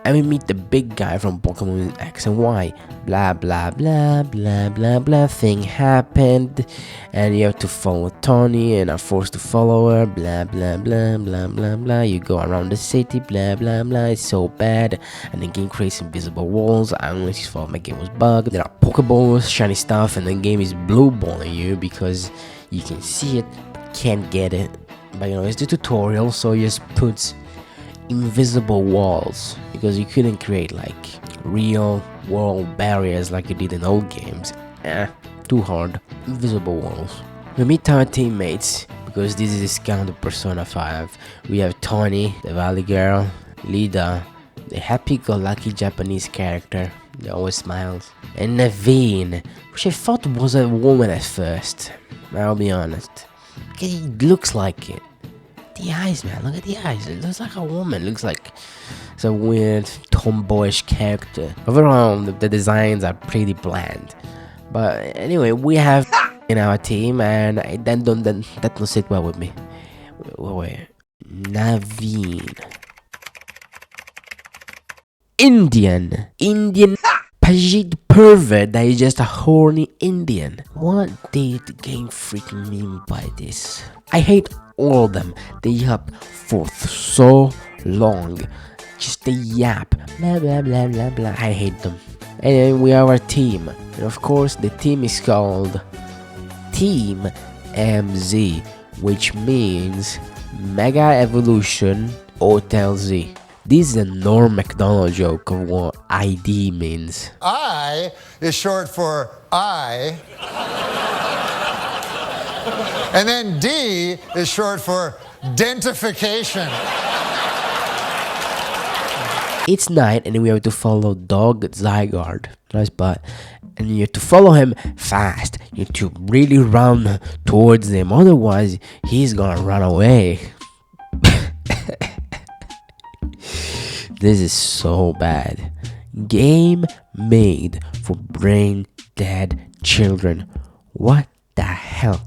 and we meet the big guy from Pokemon X and Y. Blah blah blah blah blah blah. Thing happened, and you have to follow Taunie and are forced to follow her. Blah blah blah blah blah blah. You go around the city. Blah blah blah. It's so bad, and the game creates invisible walls. I don't know if you thought my game was bugged. There are Pokeballs, shiny stuff, and the game is blue balling you because you can see it, but can't get it. But you know, it's the tutorial, so you just put invisible walls because you couldn't create like real world barriers like you did in old games. Too hard. Invisible walls. We meet our teammates because this is kind of Persona 5. We have Taunie, the Valley Girl, Lida, the happy-go-lucky Japanese character that always smiles, and Naveen, which I thought was a woman at first. I'll be honest. It looks like it. The eyes, man, look at the eyes. It looks like a woman. It looks like it's a weird tomboyish character. Overall, the designs are pretty bland. But anyway, we have in our team, and that don't sit well with me. Wait. Naveen. Indian Pajit pervert that is just a horny Indian. What did Game Freak mean by this? I hate all of them. They yap for so long. Just they yap. Blah blah blah blah blah. I hate them. And then we have our team. And of course the team is called Team MZ, which means Mega Evolution Hotel Z. This is a Norm Macdonald joke of what ID means. I is short for I. And then D is short for dentification. It's night and we have to follow Dog Zygarde. Nice butt. And you have to follow him fast. You have to really run towards him. Otherwise, he's gonna run away. This is so bad. Game made for brain dead children. What the hell?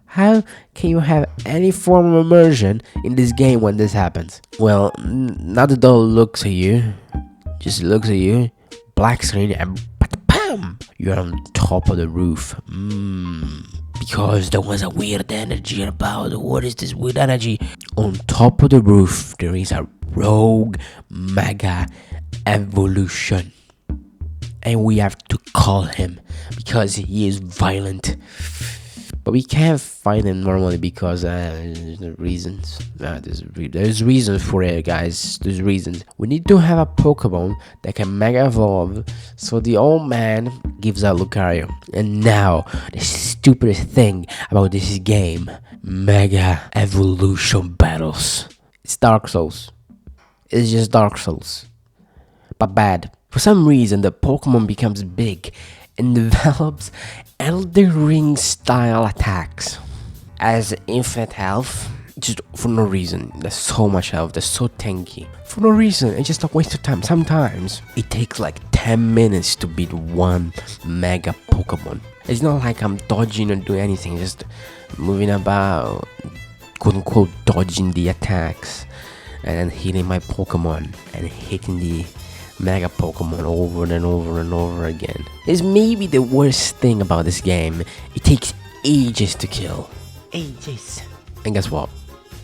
How can you have any form of immersion in this game when this happens? Well, now the doll looks at you, just looks at you, black screen, and bam, you're on top of the roof. Because there was a weird energy about. What is this weird energy? On top of the roof, there is a rogue Mega Evolution, and we have to call him because he is violent. But we can't fight him normally because there's reasons. There's reasons for it, guys. There's reasons. We need to have a Pokemon that can Mega Evolve, so the old man gives out Lucario. And now, the stupidest thing about this game, Mega Evolution battles. It's Dark Souls. It's just Dark Souls, but bad. For some reason, the Pokemon becomes big and develops Elden Ring style attacks as infinite health, just for no reason. There's so much health, they're so tanky for no reason. It's just a waste of time. Sometimes it takes like 10 minutes to beat one Mega Pokemon. It's not like I'm dodging or doing anything, just moving about, quote unquote, dodging the attacks and then hitting my Pokemon and hitting Mega Pokemon over and over and over again. Is maybe the worst thing about this game. It takes ages to kill. Ages. And guess what?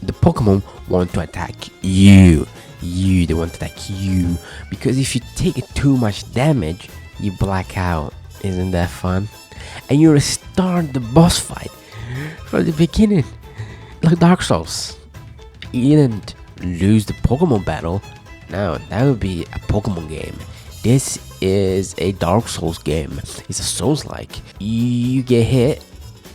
The Pokemon want to attack you. They want to attack you. Because if you take too much damage, you black out. Isn't that fun? And you restart the boss fight from the beginning. Like Dark Souls. You didn't lose the Pokemon battle. No, that would be a Pokemon game. This is a Dark Souls game. It's a Souls-like. You get hit,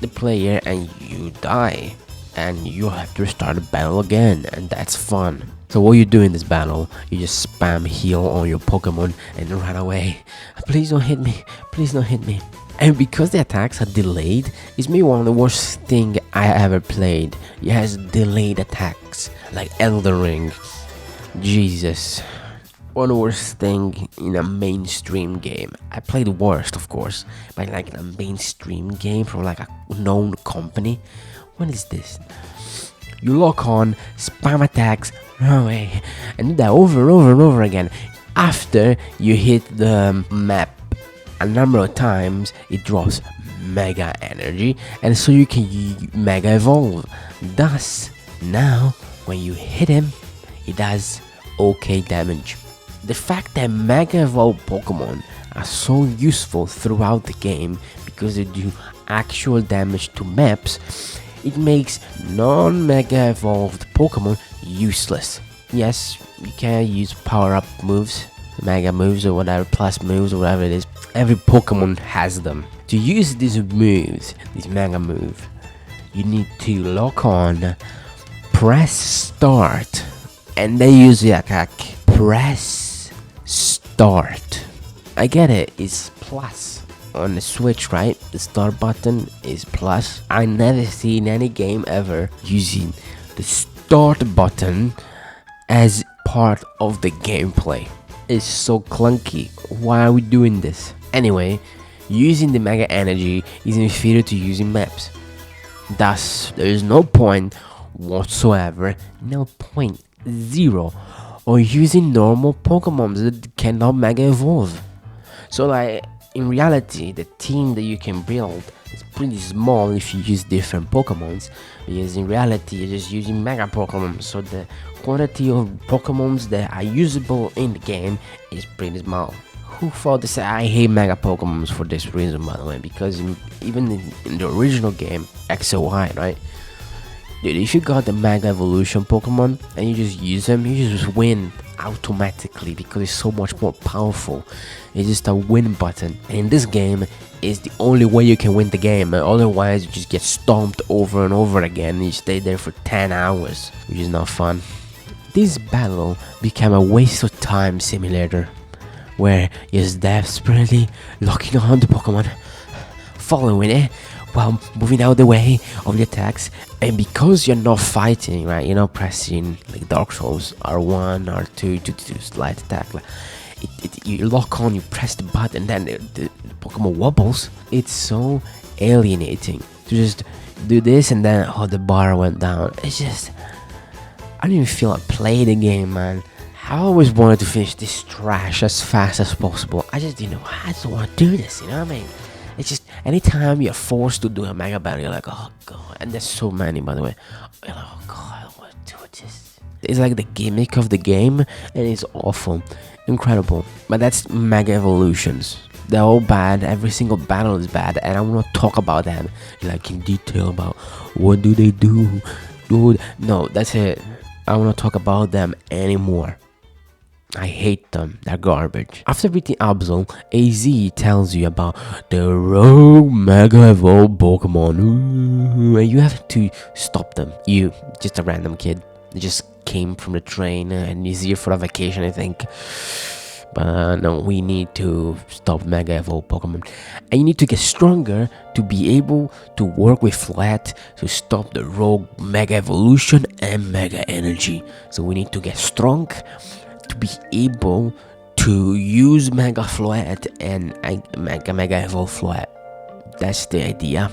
the player, and you die. And you have to restart the battle again. And that's fun. So what you do in this battle, you just spam heal on your Pokemon and run away. Please don't hit me. Please don't hit me. And because the attacks are delayed, it's maybe one of the worst thing I ever played. It has delayed attacks, like Elden Ring. Jesus. One of the worst thing in a mainstream game. I played worst, of course, but like in a mainstream game from like a known company. What is this? You lock on, spam attacks, run away, and do that over and over and over again. After you hit the map a number of times, it drops mega energy, and so you can mega evolve. Thus, now when you hit him, it does okay damage. The fact that mega evolved Pokemon are so useful throughout the game because they do actual damage to maps, it makes non-mega evolved Pokemon useless. Yes, you can use power-up moves, mega moves or whatever, plus moves or whatever it is. Every Pokemon has them. To use these moves, this mega move, you need to lock on, press start, and then use the attack. Press start. I get it, it's plus. On the Switch, right? The start button is plus. I never seen any game ever using the start button as part of the gameplay. It's so clunky. Why are we doing this? Anyway, using the mega energy is inferior to using maps. Thus, there is no point whatsoever, no point, zero, or using normal Pokemon that cannot mega evolve. So like, in reality, the team that you can build is pretty small if you use different Pokemons, because in reality you're just using Mega Pokemon, so the quantity of Pokemons that are usable in the game is pretty small. Who thought this? I hate Mega Pokemons for this reason, by the way, because even in the original game, X and Y, right? Dude, if you got the Mega Evolution Pokemon and you just use them, you just win automatically because it's so much more powerful. It's just a win button, and in this game is the only way you can win the game. Otherwise you just get stomped over and over again and you stay there for 10 hours, which is not fun. This battle became a waste of time simulator where you're desperately locking on the Pokemon, following it while moving out the way of the attacks. And because you're not fighting, right, you're not pressing like Dark Souls R1, R2 to slight attack, like you lock on, you press the button, then the Pokemon wobbles. It's so alienating to just do this and then the bar went down. It's just, I don't even feel like playing the game, man. I always wanted to finish this trash as fast as possible. I just didn't know, I just don't want to do this, you know what I mean? It's just, anytime you're forced to do a mega battle, you're like, oh god, and there's so many, by the way. You're like, oh god, I don't want to do this. It's like the gimmick of the game, and it's awful, incredible. But that's Mega Evolutions. They're all bad, every single battle is bad, and I want to talk about them, like in detail about what do they do, dude. No, that's it. I want to talk about them anymore. I hate them, they're garbage. After beating Absol, AZ tells you about the rogue Mega Evolved Pokemon. Ooh, and you have to stop them. You, just a random kid, just came from the train and he's here for a vacation, I think. But no, we need to stop Mega Evolved Pokemon. And you need to get stronger to be able to work with Flat to stop the rogue Mega Evolution and Mega Energy. So we need to get strong to be able to use Mega Float and Mega Evolve Float. That's the idea.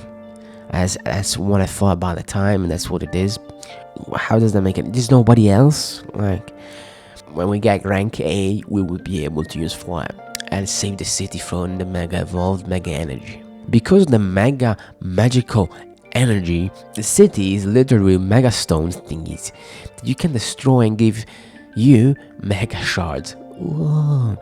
That's what I thought about the time, and that's what it is. How does that make it? There's nobody else. Like, When we get rank A, we will be able to use fire and save the city from the mega evolved mega energy. Because the mega magical energy, the city is literally mega stones thingies that you can destroy and give you mega shards. Whoa.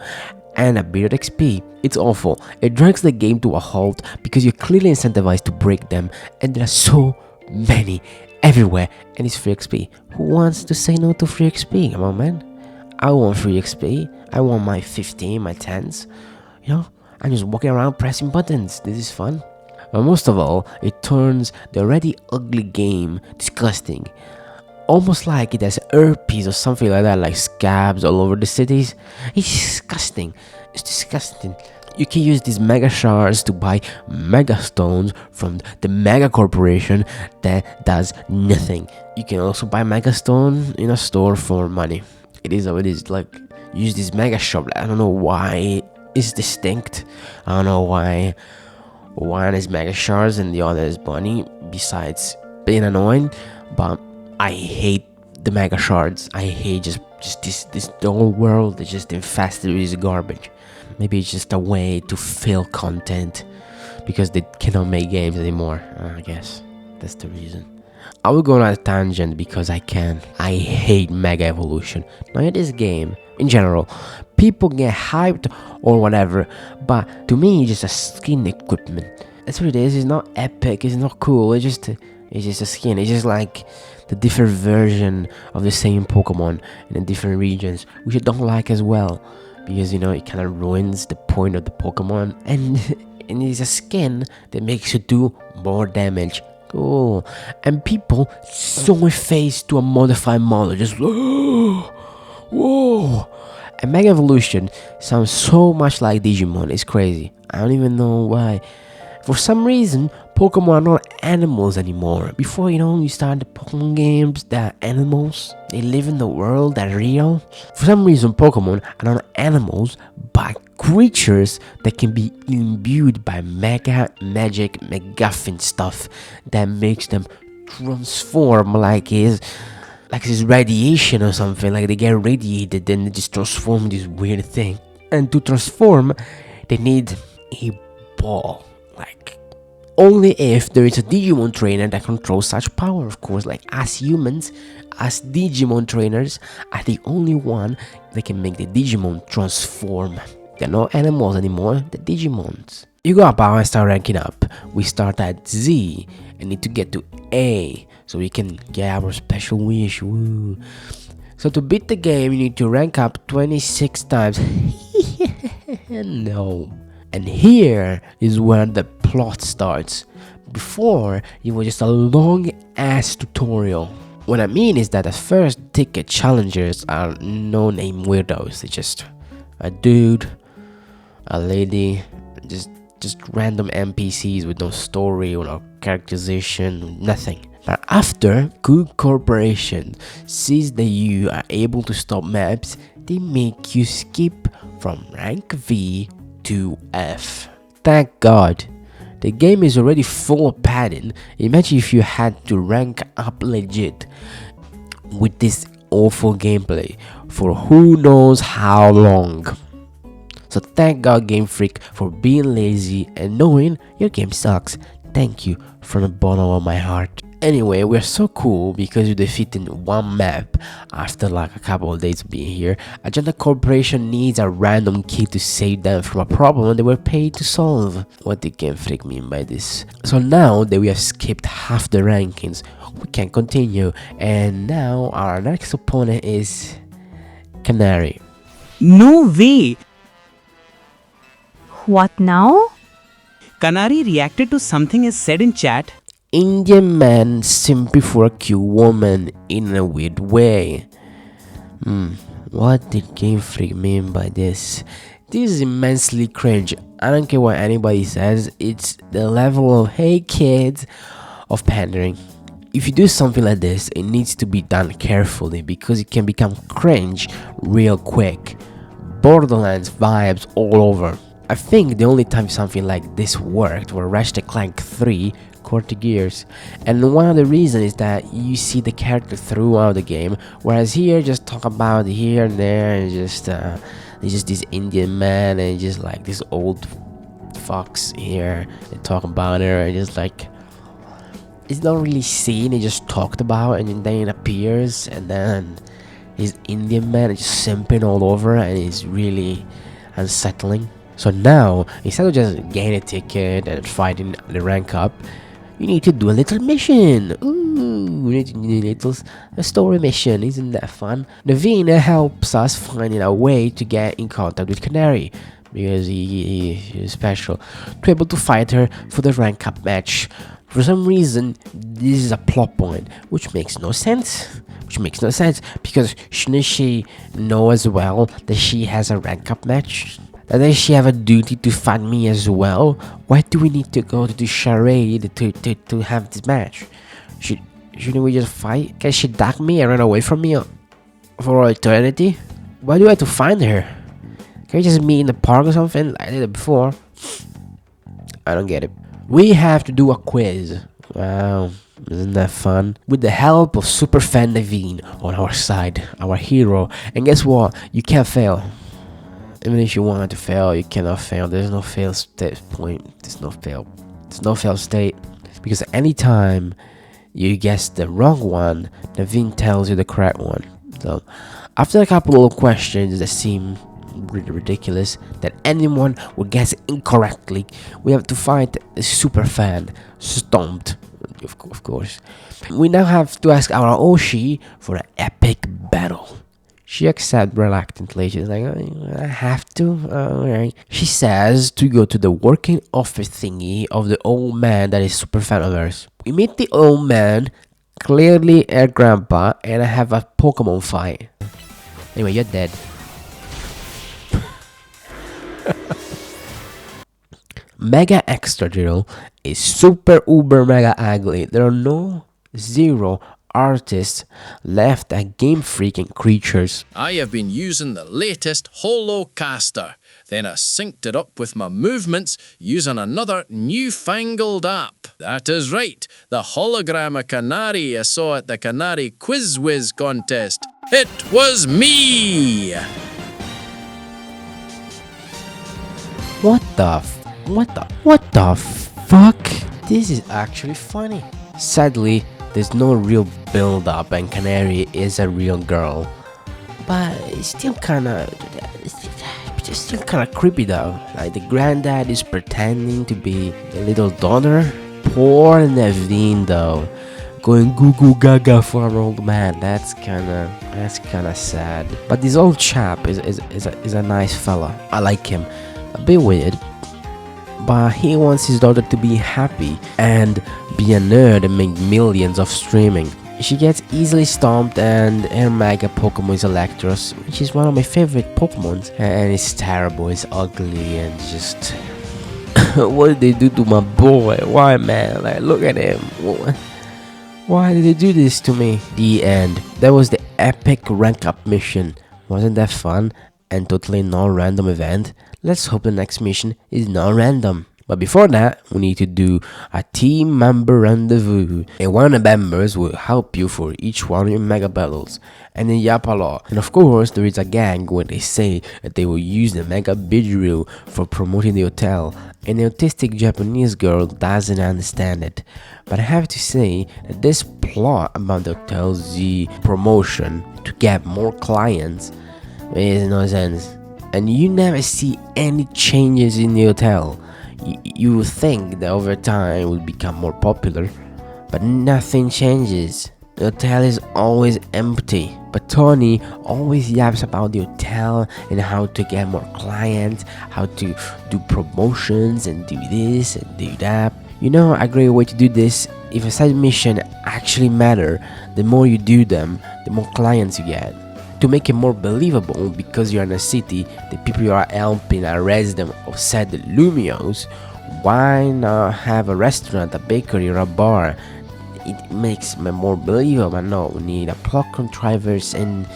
And a bit of XP. It's awful. It drags the game to a halt because you're clearly incentivized to break them, and there are so many everywhere, and it's free XP. Who wants to say no to free XP? Come on, man. I want free XP. I want my 15, my 10s. You know, I'm just walking around pressing buttons. This is fun. But most of all, it turns the already ugly game disgusting. Almost like it has herpes or something like that, like scabs all over the cities. It's disgusting. It's disgusting. You can use these mega shards to buy mega stones from the mega corporation that does nothing. You can also buy mega stone in a store for money. It is how it is. Like, use this mega shop. I don't know why it's distinct. I don't know why one is mega shards and the other is bunny, besides being annoying. But I hate the mega shards. I hate just this the whole world is just infested with garbage. Maybe it's just a way to fill content because they cannot make games anymore. I guess that's the reason. I will go on a tangent because I can. I hate Mega Evolution. Not in this game, in general. People get hyped or whatever, but to me, it's just a skin equipment. That's what it is. It's not epic. It's not cool. It's just a skin. It's just like the different version of the same Pokemon in the different regions, which I don't like as well, because you know it kind of ruins the point of the Pokemon, and it's a skin that makes you do more damage. Cool. And people so faced to a modified model, just whoa. And Mega Evolution sounds so much like Digimon. It's crazy. I don't even know why. For some reason, Pokemon are not animals anymore. Before, you start the Pokemon games, they're animals. They live in the world, they're real. For some reason, Pokemon are not animals, but creatures that can be imbued by mega magic MacGuffin stuff that makes them transform like it's radiation or something. Like they get radiated, then they just transform this weird thing. And to transform, they need a ball. Like, only if there is a Digimon trainer that controls such power, of course. Like, as humans, as Digimon trainers, are the only one that can make the Digimon transform. They're not animals anymore, they're Digimons. You go up and start ranking up. We start at Z and need to get to A so we can get our special wish. Woo. So to beat the game, you need to rank up 26 times. No. And here is where the plot starts. Before, it was just a long ass tutorial. What I mean is that at first, ticket challengers are no-name weirdos. They're just a dude, a lady, just random NPCs with no story or no characterization, nothing. But after good corporation sees that you are able to stop maps, they make you skip from rank V to F. Thank God. The game is already full of padding. Imagine if you had to rank up legit with this awful gameplay for who knows how long. So thank God, Game Freak, for being lazy and knowing your game sucks. Thank you from the bottom of my heart. Anyway, we're so cool because you defeated one map after like a couple of days of being here. Agenda Corporation needs a random kid to save them from a problem they were paid to solve. What did Game Freak mean by this? So now that we have skipped half the rankings, we can continue. And now our next opponent is CANARI. No way! What now? CANARI reacted to something is said in chat. Indian man simping for a cute woman in a weird way. What did Game Freak mean by this? This is immensely cringe. I don't care what anybody says, it's the level of hey kids of pandering. If you do something like this, it needs to be done carefully because it can become cringe real quick. Borderlands vibes all over. I think the only time something like this worked was Ratchet & Clank 3 QWERTY gears. And one of the reasons is that you see the character throughout the game, whereas here just talk about here and there, and just this Indian man and just like this old fox here and talk about her, and just like it's not really seen, it's just talked about, and then it appears, and then this Indian man is just simping all over, and it's really unsettling. So now, instead of just getting a ticket and fighting the rank up, you need to do a little mission. Ooh, we need to do a little story mission. Isn't that fun? Naveen helps us finding a way to get in contact with CANARI, because he is special, to be able to fight her for the rank up match. For some reason, this is a plot point, which makes no sense. Because shouldn't she know as well that she has a rank up match? Does she have a duty to fight me as well? Why do we need to go to the charade to have this match? Shouldn't we just fight? Can she duck me and run away from me for eternity? Why do I have to find her? Can we just meet in the park or something like I did it before? I don't get it. We have to do a quiz. Wow, isn't that fun? With the help of Superfan Naveen on our side, our hero. And guess what? You can't fail. Even if you want to fail, you cannot fail. There's no fail state point. There's no fail state. Because anytime you guess the wrong one, Naveen tells you the correct one. So, after a couple of questions that seem really ridiculous, that anyone would guess incorrectly, we have to fight a super fan, Stomped, of course. We now have to ask our Oshi for an epic battle. She accepts reluctantly. She's like, oh, I have to. Alright. She says to go to the working office thingy of the old man that is super fan of hers. We meet the old man, clearly her grandpa, and I have a Pokemon fight. Anyway, you're dead. Mega Extra Drill is super uber mega ugly. There are zero artists left at Game Freak and Creatures. I have been using the latest Holocaster. Then I synced it up with my movements using another newfangled app. That is right, the hologram of CANARI I saw at the CANARI Quiz Whiz contest. It was me! What the fuck? This is actually funny. Sadly, there's no real build up and CANARI is a real girl. But it's still kinda creepy though. Like the granddad is pretending to be the little daughter. Poor Naveen though, going goo goo gaga for an old man. That's kinda sad. But this old chap is a nice fella. I like him. A bit weird, but he wants his daughter to be happy and be a nerd and make millions of streaming. She gets easily stomped, and her mega Pokemon is Electros, which is one of my favorite Pokemons. And it's terrible, it's ugly, and just what did they do to my boy? Why, man? Like, look at him. Why did they do this to me? The end. That was the epic rank up mission. Wasn't that fun? And totally non-random event. Let's hope the next mission is non-random. But before that, we need to do a team member rendezvous. And one of the members will help you for each one of your mega battles. And they yap a lot. And of course, there is a gang where they say that they will use the mega drill for promoting the hotel. And the autistic Japanese girl doesn't understand it. But I have to say that this plot about the Hotel Z promotion to get more clients makes no sense. And you never see any changes in the hotel. You would think that over time it would become more popular, but nothing changes. The hotel is always empty. But Taunie always yaps about the hotel and how to get more clients, how to do promotions and do this and do that. You know, a great way to do this, if a side mission actually matter, the more you do them, the more clients you get. To make it more believable, because you're in a city, the people you are helping are residents of said Lumios, why not have a restaurant, a bakery, or a bar? It makes me more believable. No, we need a plot contrivers, and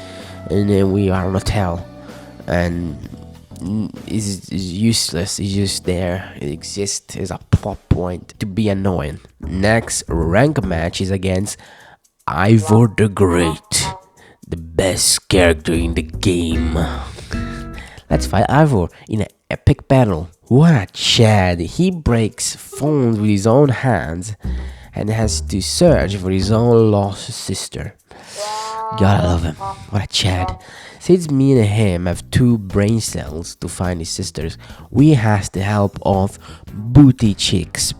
then we are an hotel. And is useless. It's just there. It exists as a plot point to be annoying. Next rank match is against Ivor the Great, the best character in the game. Let's fight Ivor in an epic battle. What a Chad! He breaks phones with his own hands and has to search for his own lost sister. Gotta love him. What a Chad. Since me and him have 2 brain cells to find his sisters, we has the help of Booty Cheecks.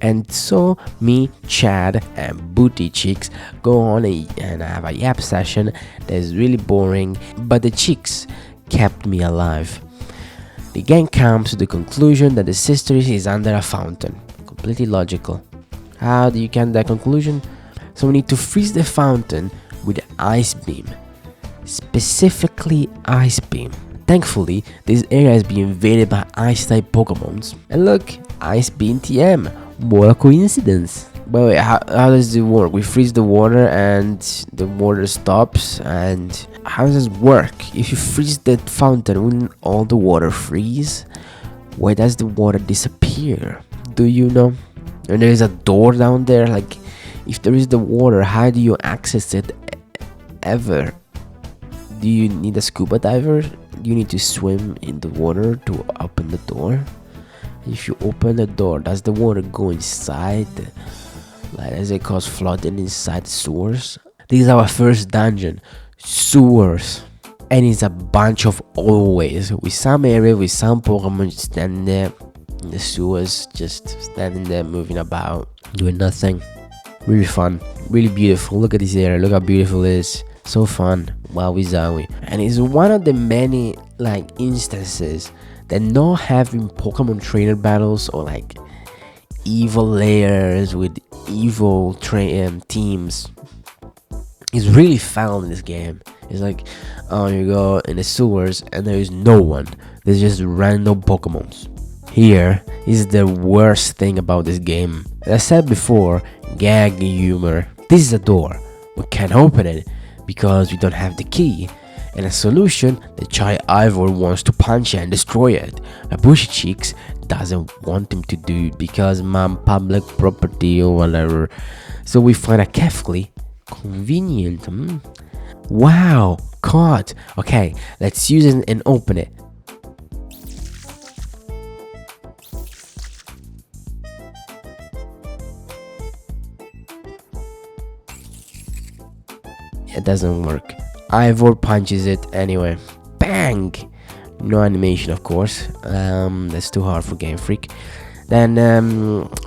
And so me, Chad, and Booty Cheecks go on and have a yap session that is really boring, but the Cheeks kept me alive. The gang comes to the conclusion that the sister is under a fountain. Completely logical. How do you come to that conclusion? So we need to freeze the fountain with ice beam. Specifically ice beam. Thankfully, this area has been invaded by ice-type Pokemons. And look, Ice Beam TM. What a coincidence. But wait, how does it work? We freeze the water and the water stops, and how does this work? If you freeze the fountain, wouldn't all the water freeze? Why does the water disappear? Do you know? And there is a door down there, like, if there is the water, how do you access it ever? Do you need a scuba diver? Do you need to swim in the water to open the door? If you open the door, does the water go inside? Like, does it cause flooding inside the sewers? This is our first dungeon, sewers. And it's a bunch of always, with some area, with some Pokemon standing there in the sewers, just standing there, moving about, doing nothing. Really fun, really beautiful. Look at this area, look how beautiful it is. So fun. Wowie zowie. And it's one of the many like instances that not having Pokemon trainer battles or like evil layers with evil teams is really found in this game. It's like, oh, you go in the sewers and there is no one. There's just random Pokemons. Here is the worst thing about this game. As I said before, gag humor. This is a door. We can't open it because we don't have the key. And a solution, the child Ivor wants to punch and destroy it. But Booty Cheecks doesn't want him to do it because public property or whatever. So we find a carefully convenient. Wow, caught. Okay, let's use it and open it. It doesn't work. Ivor punches it anyway. Bang! No animation, of course. That's too hard for Game Freak. Then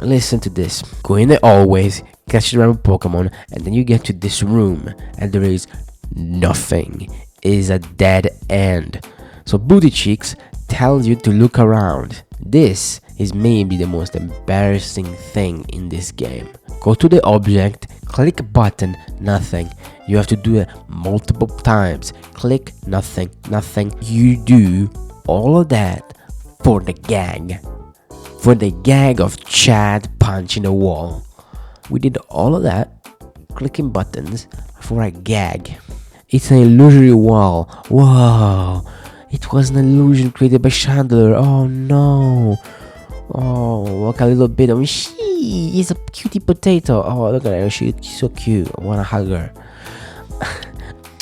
listen to this. Go in there always, catch the random Pokemon, and then you get to this room, and there is nothing. It is a dead end. So Booty Cheecks tells you to look around. This is maybe the most embarrassing thing in this game. Go to the object, click a button, nothing. You have to do it multiple times. Click, nothing, nothing. You do all of that for the gag. For the gag of Chad punching the wall. We did all of that, clicking buttons, for a gag. It's an illusory wall. Whoa. It was an illusion created by Chandler. Oh no. Oh, look a little bit of she is a cutie potato. Oh, look at her, she's so cute. I wanna hug her.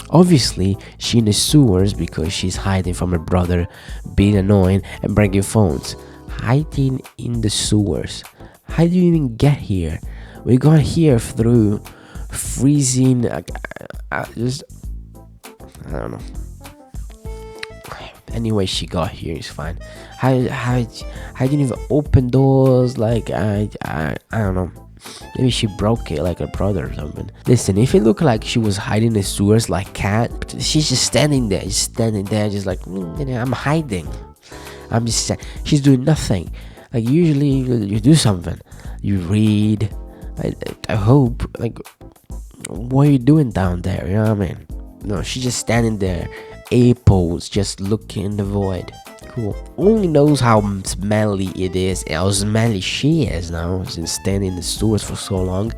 Obviously, she's in the sewers because she's hiding from her brother, being annoying and breaking phones. Hiding in the sewers. How do you even get here? We got here through freezing. I don't know. Anyway, she got here. It's fine. How didn't even open doors? Like I don't know. Maybe she broke it like her brother or something. Listen, if it looked like she was hiding in the sewers like Cat, she's just standing there, just like I'm hiding. I'm just she's doing nothing. Like usually you do something, you read. I hope. Like, what are you doing down there? You know what I mean? No, she's just standing there, a pose, just looking in the void. Cool. Only knows how smelly it is and how smelly she is now since standing in the sewers for so long.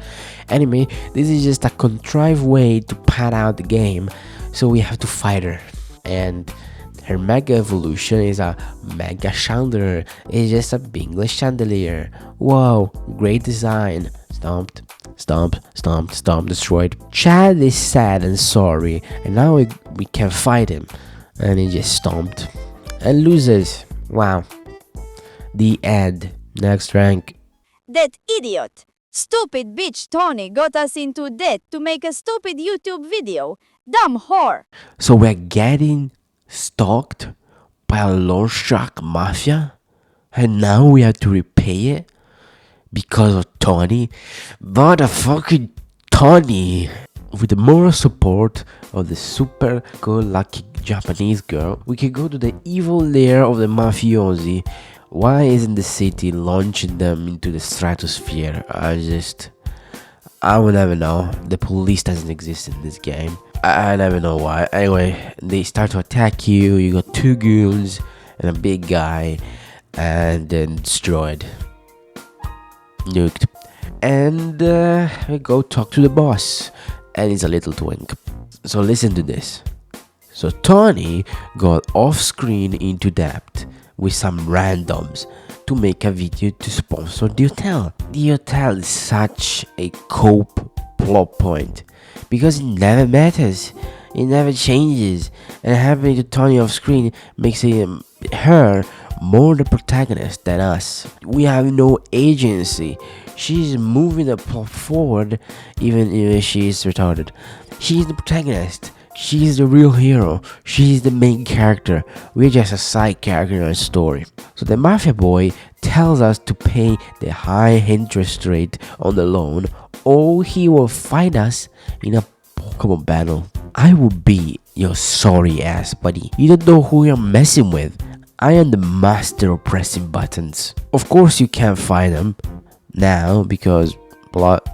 Anyway, this is just a contrived way to pad out the game, so we have to fight her. And Her mega evolution is a mega chandelier. It's just a bingless chandelier. Whoa, great design. Stomped, stomped, stomped, stomped, destroyed. Chad is sad and sorry, and now we can fight him. And he just stomped and loses. Wow. The end. Next rank. That idiot! Stupid bitch Taunie got us into debt to make a stupid YouTube video. Dumb whore! So we're getting stalked by a loan shark mafia? And now we have to repay it? Because of Taunie? Motherfucking Taunie! With the moral support of the super good lucky Japanese girl, we can go to the evil lair of the mafiosi. Why isn't the city launching them into the stratosphere? I will never know. The police doesn't exist in this game. I never know why. Anyway, they start to attack you. You got two goons and a big guy, and then destroyed. Nuked. And we go talk to the boss, and it's a little twink. So listen to this. So Taunie got off screen into debt with some randoms to make a video to sponsor the hotel. The hotel is such a cope plot point because it never matters, it never changes, and having to Taunie off screen makes her more the protagonist than us. We have no agency. She's moving the plot forward even if she is retarded. She's the protagonist. She's the real hero. She's the main character. We're just a side character in a story. So the mafia boy tells us to pay the high interest rate on the loan, or he will fight us in a Pokemon battle. I will be your sorry ass buddy. You don't know who you're messing with. I am the master of pressing buttons. Of course you can't fight them now because plot.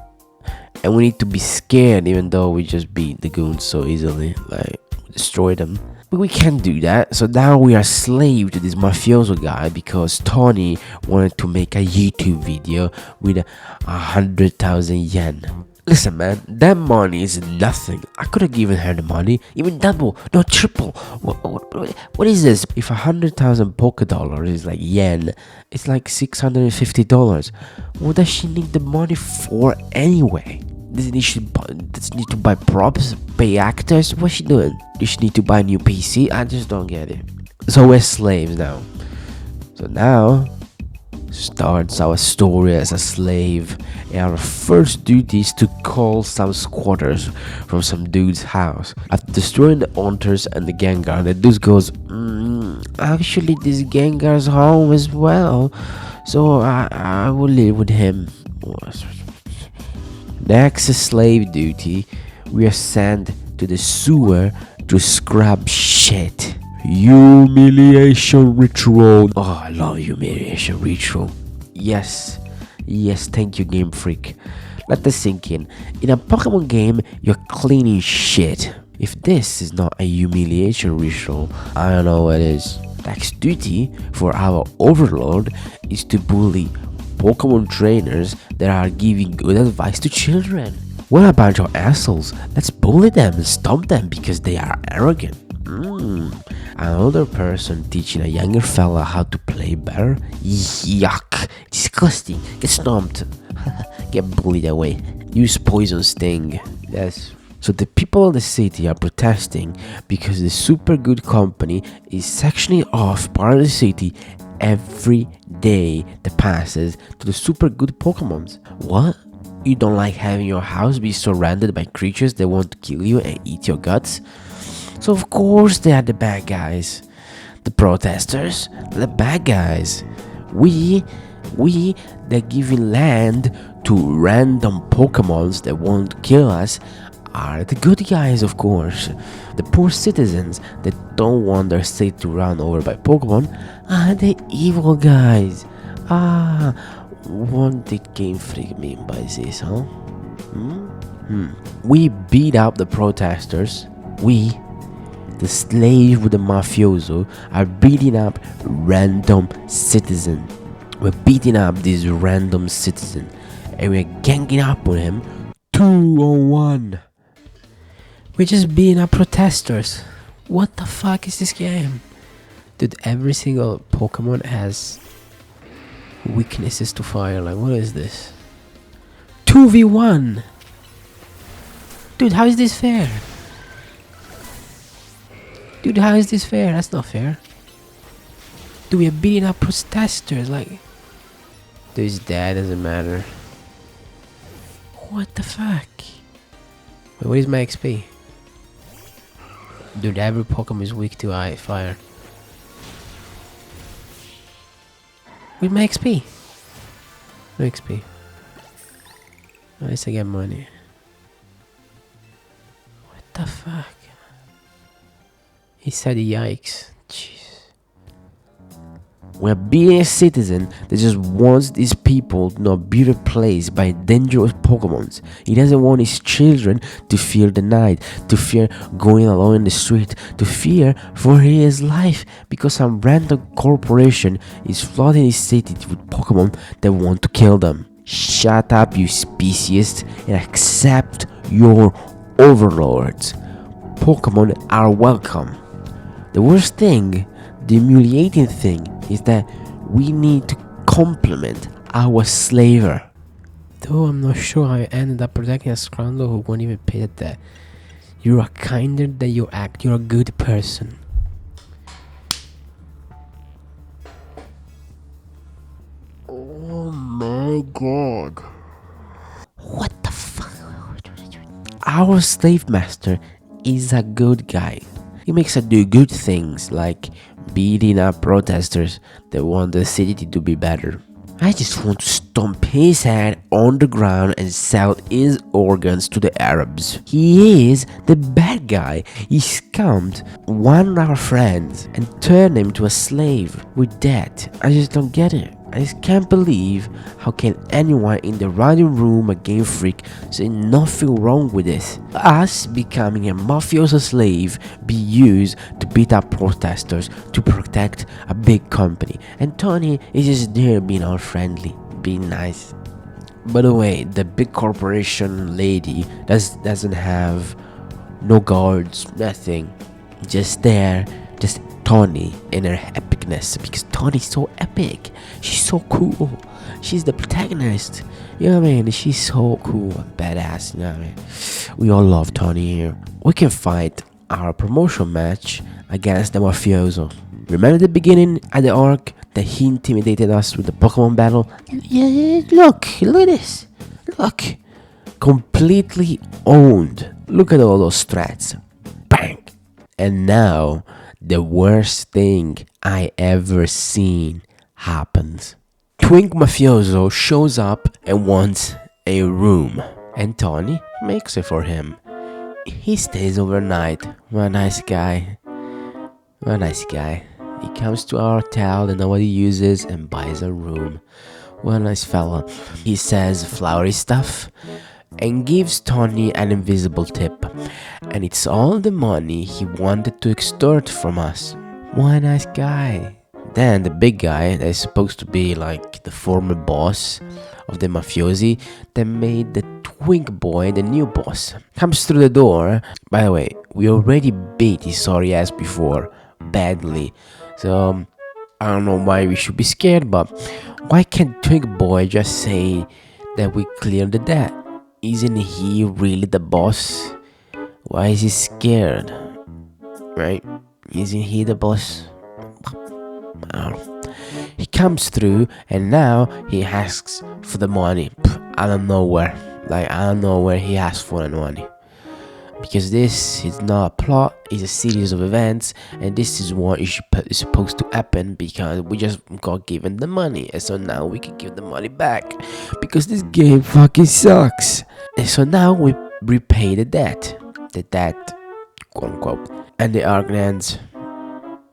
And we need to be scared even though we just beat the goons so easily, like destroy them. But we can't do that, so now we are slave to this mafioso guy because Taunie wanted to make a YouTube video with 100,000 yen. Listen man, that money is nothing. I could have given her the money, even double, no triple. What is this? If 100,000 Poké dollars is like yen, it's like $650. What does she need the money for anyway? Does she need to buy props, pay actors? What's she doing? Does she need to buy a new PC? I just don't get it. So we're slaves now. So now starts our story as a slave, and our first duty is to call some squatters from some dude's house. After destroying the hunters and the Gengar, the dude goes, actually this Gengar's home as well, so I will live with him. Next slave duty, we are sent to the sewer to scrub shit. Humiliation ritual. Oh, I love humiliation ritual. Yes, thank you Game Freak. Let this sink in. In a Pokemon game, you're cleaning shit. If this is not a humiliation ritual, I don't know what is. Next duty for our overlord is to bully Pokemon trainers that are giving good advice to children. What a bunch of assholes. Let's bully them and stomp them because they are arrogant. Another person teaching a younger fella how to play better? Yuck. Disgusting. Get stomped. Get bullied away. Use poison sting. Yes. So the people of the city are protesting because the super good company is sectioning off part of the city every day that passes to the super good Pokemons. What? You don't like having your house be surrounded by creatures that want to kill you and eat your guts? So of course they are the bad guys. The protesters, the bad guys. They're giving land to random Pokemons that won't kill us are the good guys, of course. The poor citizens that don't want their state to run over by Pokemon are the evil guys. What did Game Freak mean by this, huh? We beat up the protesters. We, the slave with the mafioso, are beating up random citizen. We're beating up this random citizen and we're ganging up on him 2-on-1. We're just beating up protesters. What the fuck is this game? Dude, every single Pokemon has weaknesses to fire. Like, what is this? 2v1! Dude, how is this fair? Dude, how is this fair? That's not fair. Dude, we are beating up Protestors. Like, dude, he's dead. Doesn't matter. What the fuck? Wait, what is my XP? Dude, every Pokemon is weak to fire. With my XP. No XP. At least I get money. What the fuck? He said yikes. Jeez. We're being a citizen that just wants these people to not be replaced by dangerous Pokemons. He doesn't want his children to fear the night, to fear going alone in the street, to fear for his life because some random corporation is flooding his city with Pokemon that want to kill them. Shut up, you speciesist, and accept your overlords. Pokemon are welcome. The worst thing, the humiliating thing, is that we need to compliment our slaver. Though I'm not sure how I ended up protecting a scoundrel who won't even pay that. You are kinder than you act. You're a good person. Oh my god. What the fuck? Our slave master is a good guy. He makes us do good things like beating up protesters that want the city to be better. I just want to stomp his head on the ground and sell his organs to the Arabs. He is the bad guy. He scammed one of our friends and turned him to a slave with that. I just don't get it. I just can't believe how can anyone in the writing room a Game Freak say nothing wrong with this. Us becoming a mafioso slave be used to beat up protesters to protect a big company, and Taunie is just there being all friendly, being nice. By the way, the big corporation lady doesn't have no guards, nothing, just there, just Taunie in her epicness, because Taunie's so epic. She's so cool. She's the protagonist. You know what I mean? She's so cool and badass. You know what I mean? We all love Taunie here. We can fight our promotion match against the Mafioso. Remember the beginning at the arc that he intimidated us with the Pokemon battle? Yeah, look at this. Look. Completely owned. Look at all those strats. Bang. And now, the worst thing I ever seen happens. Twink Mafioso shows up and wants a room, and Taunie makes it for him. He stays overnight. What a nice guy. What a nice guy. He comes to our hotel that nobody uses and buys a room. What a nice fella. He says flowery stuff and gives Taunie an invisible tip, and it's all the money he wanted to extort from us. What a nice guy. Then the big guy that is supposed to be like the former boss of the mafiosi that made the Twink boy the new boss comes through the door. By the way, we already beat his sorry ass before badly, so I don't know why we should be scared, but why can't Twink boy just say that we cleared the debt? Isn't he really the boss? Why is he scared? Right? Isn't he the boss? He comes through and now he asks for the money. I don't know where. Like, I don't know where he asks for the money. Because this is not a plot, it's a series of events, and this is what is supposed to happen because we just got given the money, and so now we can give the money back because this game fucking sucks. And so now we repay the debt, quote unquote, and the arc ends.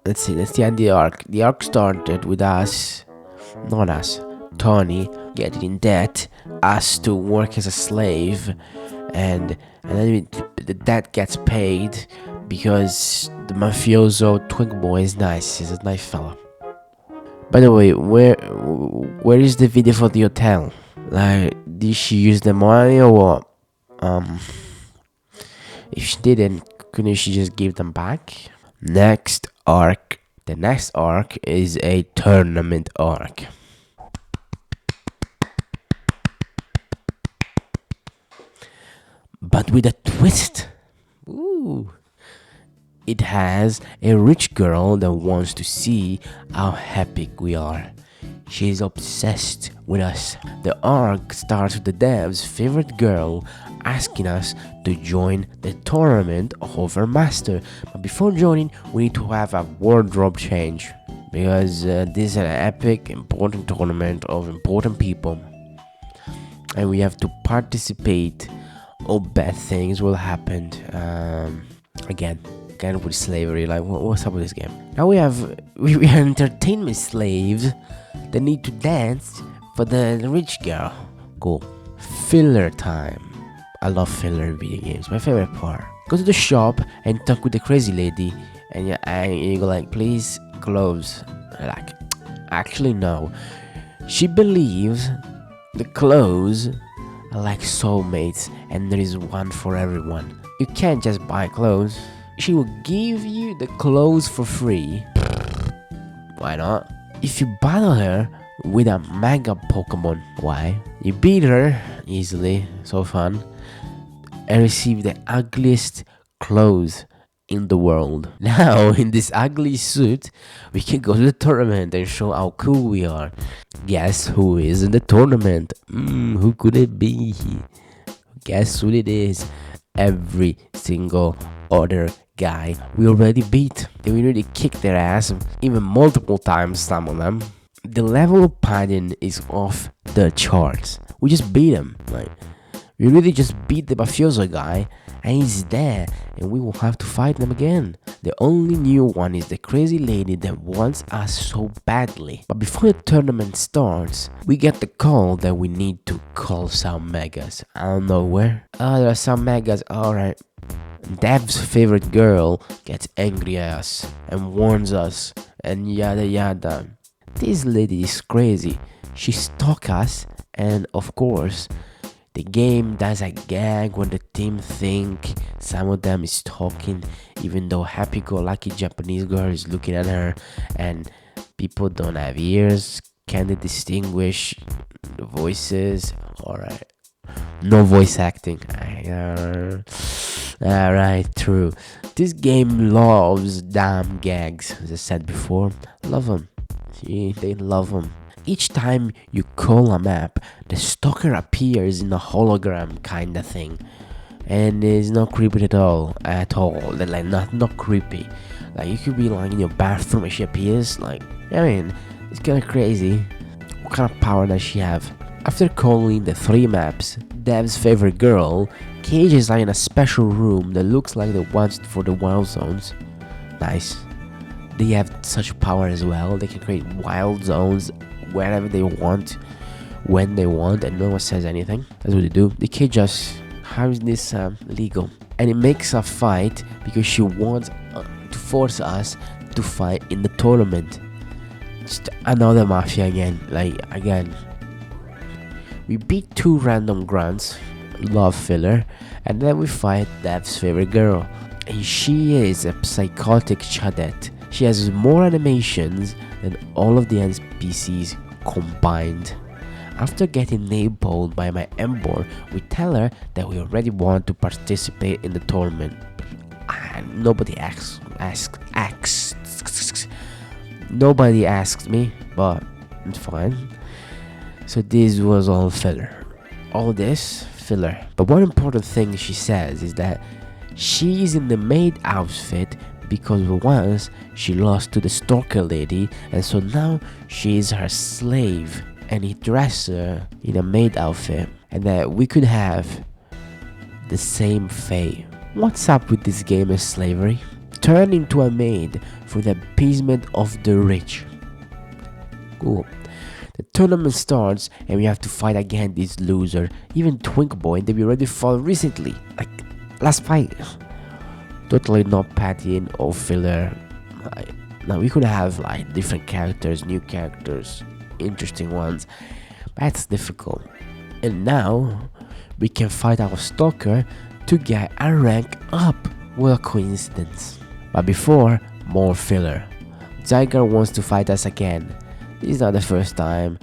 Let's the end of the arc. The arc started with us, not us, Taunie getting in debt, us to work as a slave, and then the debt gets paid because the mafioso Twink boy is nice. He's a nice fella. By the way, where is the video for the hotel? Like, did she use the money or what? If she didn't, couldn't she just give them back? Next arc The next arc is a tournament arc. But with a twist. Ooh. It has a rich girl that wants to see how epic we are. She's obsessed with us. The arc starts with the dev's favorite girl asking us to join the tournament of her master. But before joining, we need to have a wardrobe change. Because this is an epic, important tournament of important people. And we have to participate, or bad things will happen. Again with slavery. Like, what's up with this game? Now we are entertainment slaves that need to dance for the rich girl. Cool. Filler time. I love filler in video games. My favorite part. Go to the shop and talk with the crazy lady, and you go like, please, clothes. Like, actually no. She believes the clothes are like soulmates, and there is one for everyone. You can't just buy clothes. She will give you the clothes for free. Why not? If you battle her with a mega Pokemon, why? You beat her easily, so fun, and receive the ugliest clothes in the world. Now, in this ugly suit, we can go to the tournament and show how cool we are. Guess who is in the tournament? Who could it be? Guess who it is? Every single other guy we already beat. We already kicked their ass, even multiple times, some of them. The level of padding is off the charts. We just beat him. Like, we really just beat the Mafioso guy, and he's there, and we will have to fight them again. The only new one is the crazy lady that wants us so badly. But before the tournament starts, we get the call that we need to call some megas. I don't know where. Oh, there are some megas. Alright. Dev's favorite girl gets angry at us and warns us and yada yada. This lady is crazy. She stalks us, and of course the game does a gag when the team think some of them is talking, even though happy-go-lucky Japanese girl is looking at her, and people don't have ears. Can they distinguish the voices? Alright. No voice acting. Alright, true. This game loves damn gags, as I said before. Love them. See, they love them. Each time you call a map, the stalker appears in a hologram kind of thing. And it's not creepy at all. Like, not creepy. Like, you could be like in your bathroom and she appears. Like, I mean, it's kind of crazy. What kind of power does she have? After calling the 3 maps, Dev's favorite girl cages are in a special room that looks like the ones for the wild zones. Nice. They have such power as well. They can create wild zones wherever they want, when they want, and no one says anything. That's what they do. They cage us. How is this legal? And it makes a fight because she wants to force us to fight in the tournament. Just another mafia again. Like, again. We beat 2 random grunts, love filler, and then we fight Dev's favorite girl. And she is a psychotic chadette. She has more animations than all of the NPCs combined. After getting name-pulled by my Embor, we tell her that we already want to participate in the tournament. And nobody Nobody asked me, but it's fine. So this was all filler. All this filler. But one important thing she says is that she's in the maid outfit because once she lost to the stalker lady, and so now she is her slave, and he dressed her in a maid outfit, and that we could have the same fate. What's up with this game of slavery? Turn into a maid for the appeasement of the rich. Cool. The tournament starts and we have to fight again this loser, even Twink Boy that we already fought recently, like last fight. Totally not padding or filler. Now we could have like different characters, new characters, interesting ones. That's difficult. And now we can fight our stalker to get a rank up. What a coincidence. But before, more filler. Tiger wants to fight us again. This is not the first time.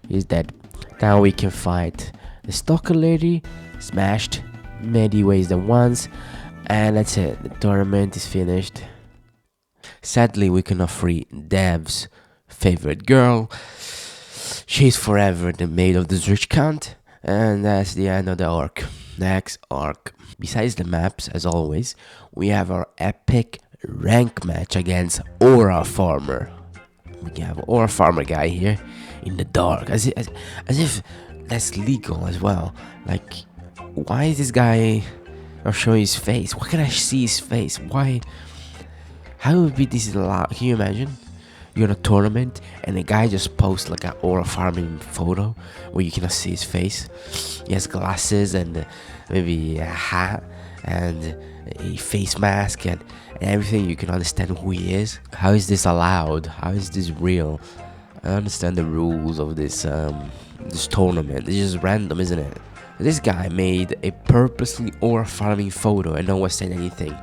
He's dead. Now we can fight. The stalker lady smashed many ways than once. And that's it. The tournament is finished. Sadly, we cannot free Dev's favorite girl. She's forever the maid of the rich count. And that's the end of the arc. Next arc. Besides the maps, as always, we have our epic rank match against Aura Farmer. We have Aura Farmer guy here in the dark, as if that's legal as well. Like, why is this guy not showing his face? Why can't I see his face? Why? How would be this allowed? Can you imagine? You're in a tournament and the guy just posts like an Aura farming photo where you cannot see his face. He has glasses and maybe a hat and a face mask and everything. You can understand who he is. How is this allowed? How is this real? I understand the rules of this tournament. It's just random, isn't it? This guy made a purposely Aura farming photo and no one said anything.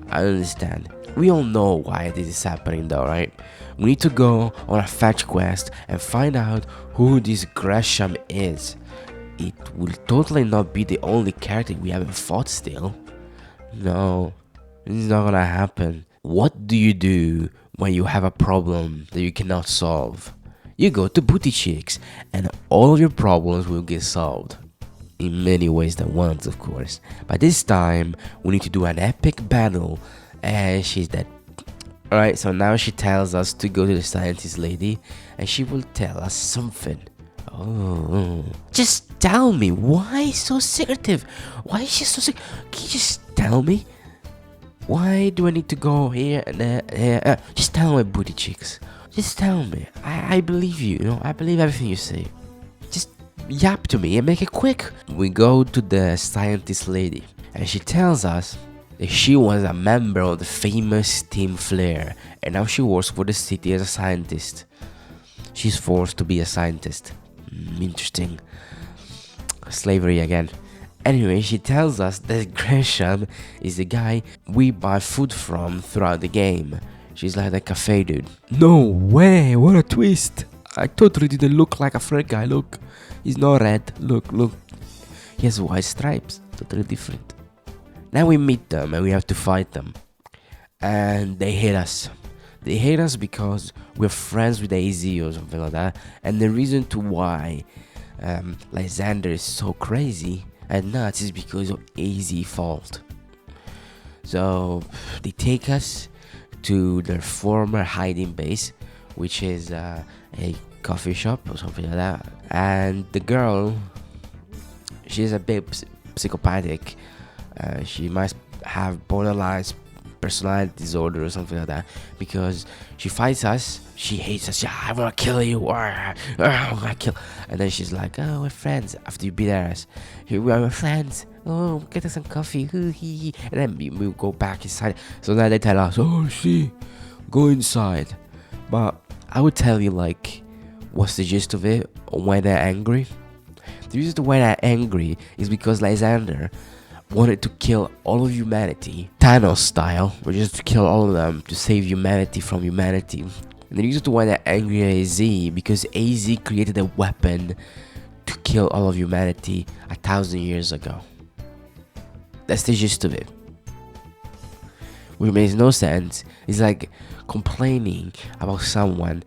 I understand. We all know why this is happening though, right? We need to go on a fetch quest and find out who this Gresham is. It will totally not be the only character we haven't fought still. No, this is not gonna happen. What do you do when you have a problem that you cannot solve? You go to Booty Cheecks and all of your problems will get solved. In many ways than once, of course. But this time, we need to do an epic battle and she's dead. Alright, so now she tells us to go to the scientist lady and she will tell us something. Oh, just tell me, why so secretive? Why is she so sick? Can you just tell me? Why do I need to go here and there? Just tell me, Booty Cheecks. Just tell me. I believe you, I believe everything you say. Just yap to me and make it quick. We go to the scientist lady and she tells us that she was a member of the famous Team Flare and now she works for the city as a scientist. She's forced to be a scientist. Interesting. Slavery again. Anyway, she tells us that Gresham is the guy we buy food from throughout the game. She's like the cafe dude. No way, what a twist. I totally didn't look like a fred guy, look. He's not red, look. He has white stripes, totally different. Now we meet them and we have to fight them. And they hate us. They hate us because we're friends with AZ or something like that. And the reason to why Lysander is so crazy and nuts is because of AZ fault. So they take us to their former hiding base, which is a coffee shop or something like that. And the girl, she's a bit psychopathic. She must have borderline personality disorder or something like that, because she fights us, she hates us. Yeah, I wanna kill you. I wanna kill. And then she's like, oh, we're friends. After you beat us, we're friends. Oh, get us some coffee. And then we go back inside. So now they tell us, oh, see, go inside. But I would tell you, like, what's the gist of it, or why they're angry. The reason why they're angry is because Lysander wanted to kill all of humanity, Thanos style, or just to kill all of them to save humanity from humanity. And the reason why they're angry at AZ because AZ created a weapon to kill all of humanity 1,000 years ago. That's the gist of it. Which makes no sense. It's like complaining about someone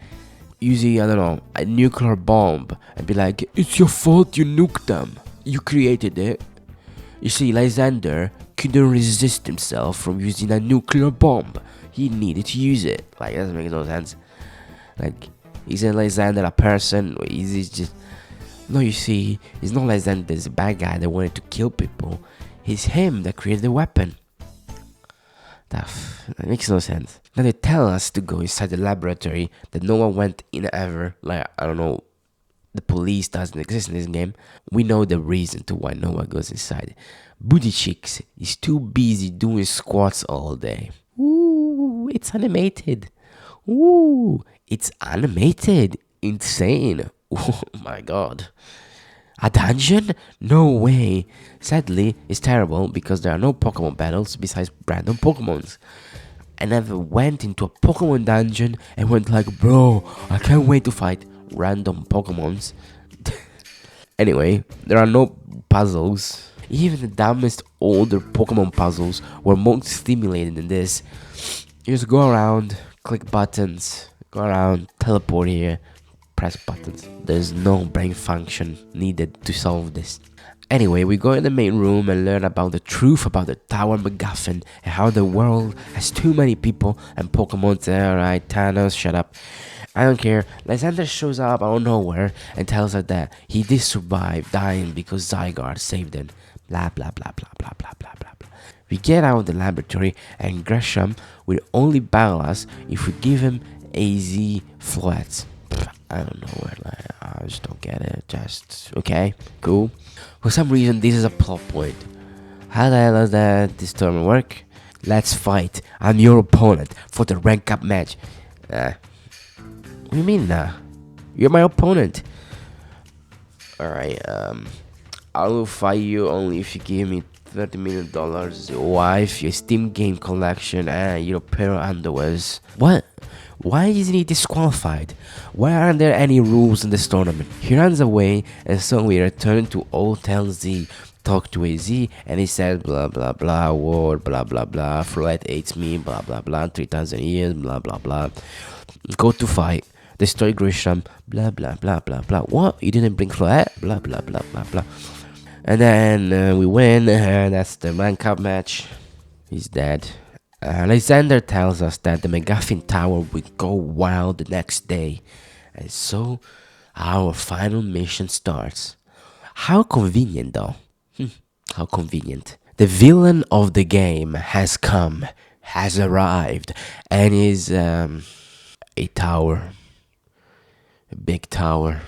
using, I don't know, a nuclear bomb and be like, it's your fault you nuked them. You created it. You see, Lysander couldn't resist himself from using a nuclear bomb. He needed to use it. Like, that doesn't make no sense. Like, isn't Lysander a person? Or is he just... No, you see, it's not Lysander, the bad guy that wanted to kill people. It's him that created the weapon. That makes no sense. Now they tell us to go inside the laboratory that no one went in ever. Like, I don't know, the police doesn't exist in this game. We know the reason to why no one goes inside. Booty Cheecks is too busy doing squats all day. Ooh, it's animated. Ooh, it's animated. Insane. Oh my god. A dungeon? No way. Sadly, it's terrible because there are no Pokemon battles besides random Pokemons. and never went into a Pokemon dungeon and went like, bro, I can't wait to fight random Pokemons. Anyway, there are no puzzles. Even the dumbest older Pokemon puzzles were more stimulating than this. You just go around, click buttons, go around, teleport here, press buttons. There's no brain function needed to solve this. Anyway, we go in the main room and learn about the truth about the Tower MacGuffin and how the world has too many people and Pokemon. Alright, Thanos, shut up. I don't care. Lysander shows up out of nowhere and tells her that he did survive dying because Zygarde saved him. Blah blah blah blah blah blah blah blah blah. We get out of the laboratory and Gresham will only battle us if we give him AZ flats. I don't know where, like, I just don't get it. Just okay, cool. For some reason, this is a plot point. How the hell does this tournament work? Let's fight. I'm your opponent for the rank up match. What do you mean, nah? You're my opponent. Alright, I will fight you only if you give me $30 million, wife, your Steam game collection, and your pair of underwears. What? Why isn't he disqualified? Why aren't there any rules in this tournament? He runs away, and so we return to Old Town Z. Talk to AZ, and he said blah blah blah, war, blah blah blah, Floyd hates me, blah blah blah, 3,000 years, blah blah blah. Go to fight, destroy Grisham, blah blah blah blah blah. What? You didn't bring Floyd? Blah blah blah blah blah. And then we win, and that's the rank up match. He's dead. Lysander tells us that the MacGuffin Tower will go wild the next day, and so our final mission starts. How convenient, though. How convenient. The villain of the game has come, has arrived, and is a tower. A big tower.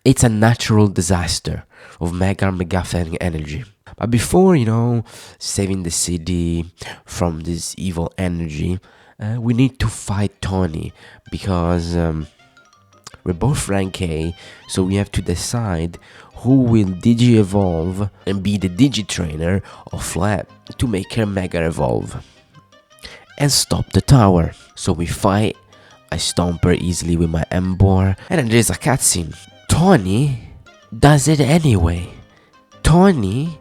It's a natural disaster of Mega MacGuffin energy. But before, saving the city from this evil energy, we need to fight Taunie, because we're both rank A, so we have to decide who will Digi-Evolve and be the Digi-Trainer of Flap to make her Mega Evolve and stop the tower. So we fight, I stomp her easily with my Emboar, and then there's a cutscene. Taunie does it anyway. Taunie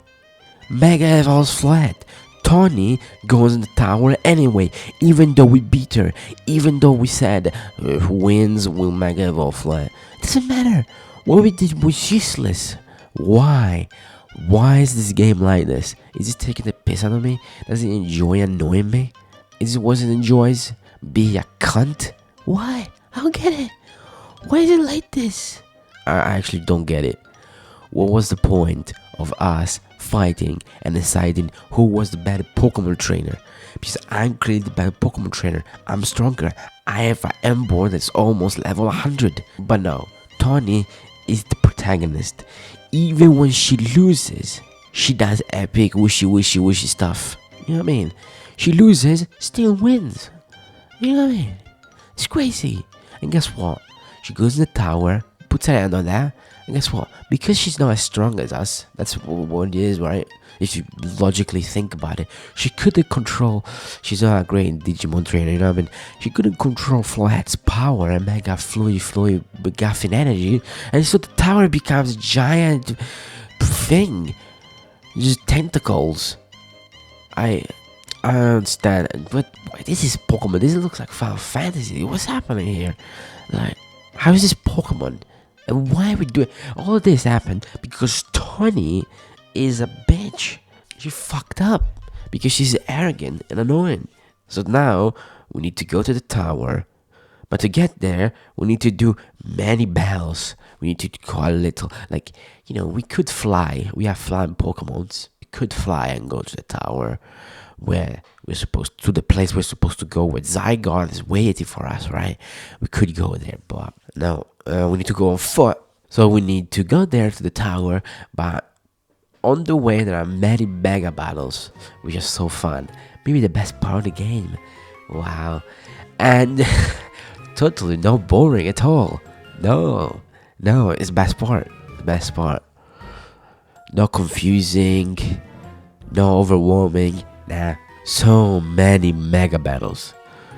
Mega Evolves flat. Taunie goes in the tower anyway, even though we beat her, even though we said who wins will Mega Evolve flat. Doesn't matter. What we did was useless. Why? Why is this game like this? Is it taking the piss out of me? Does it enjoy annoying me? Is it what it enjoys? Be a cunt? Why? I don't get it. Why is it like this? I actually don't get it. What was the point of us fighting and deciding who was the better Pokemon trainer? Because I'm clearly the better Pokemon trainer. I'm stronger. I have an Emboar that's almost level 100. But no, Taunie is the protagonist. Even when she loses, she does epic wishy stuff. You know what I mean? She loses, still wins. You know what I mean? It's crazy. And guess what? She goes in the tower, puts her hand on that, and guess what? Because she's not as strong as us, that's what it is, right? If you logically think about it, she couldn't control. She's not a great Digimon trainer, you know what I mean? She couldn't control Flat's power and Mega Fluid MacGuffin energy, and so the tower becomes a giant thing, just tentacles. I understand, but this is Pokemon. This looks like Final Fantasy. What's happening here? Like, how is this Pokemon? And why are we doing all of this? Happened because Taunie is a bitch. She fucked up because she's arrogant and annoying. So now we need to go to the tower, but to get there we need to do many battles. We need to go a little, like, we could fly. We have flying Pokemons. We could fly and go to the tower where we're supposed to the place we're supposed to go, where Zygarde is waiting for us, right? We could go there, but no, we need to go on foot. So we need to go there to the tower, but on the way there are many mega battles, which is so fun. Maybe the best part of the game. Wow. And totally not boring at all. No, it's the best part. The best part. Not confusing, not overwhelming. Nah, so many mega battles.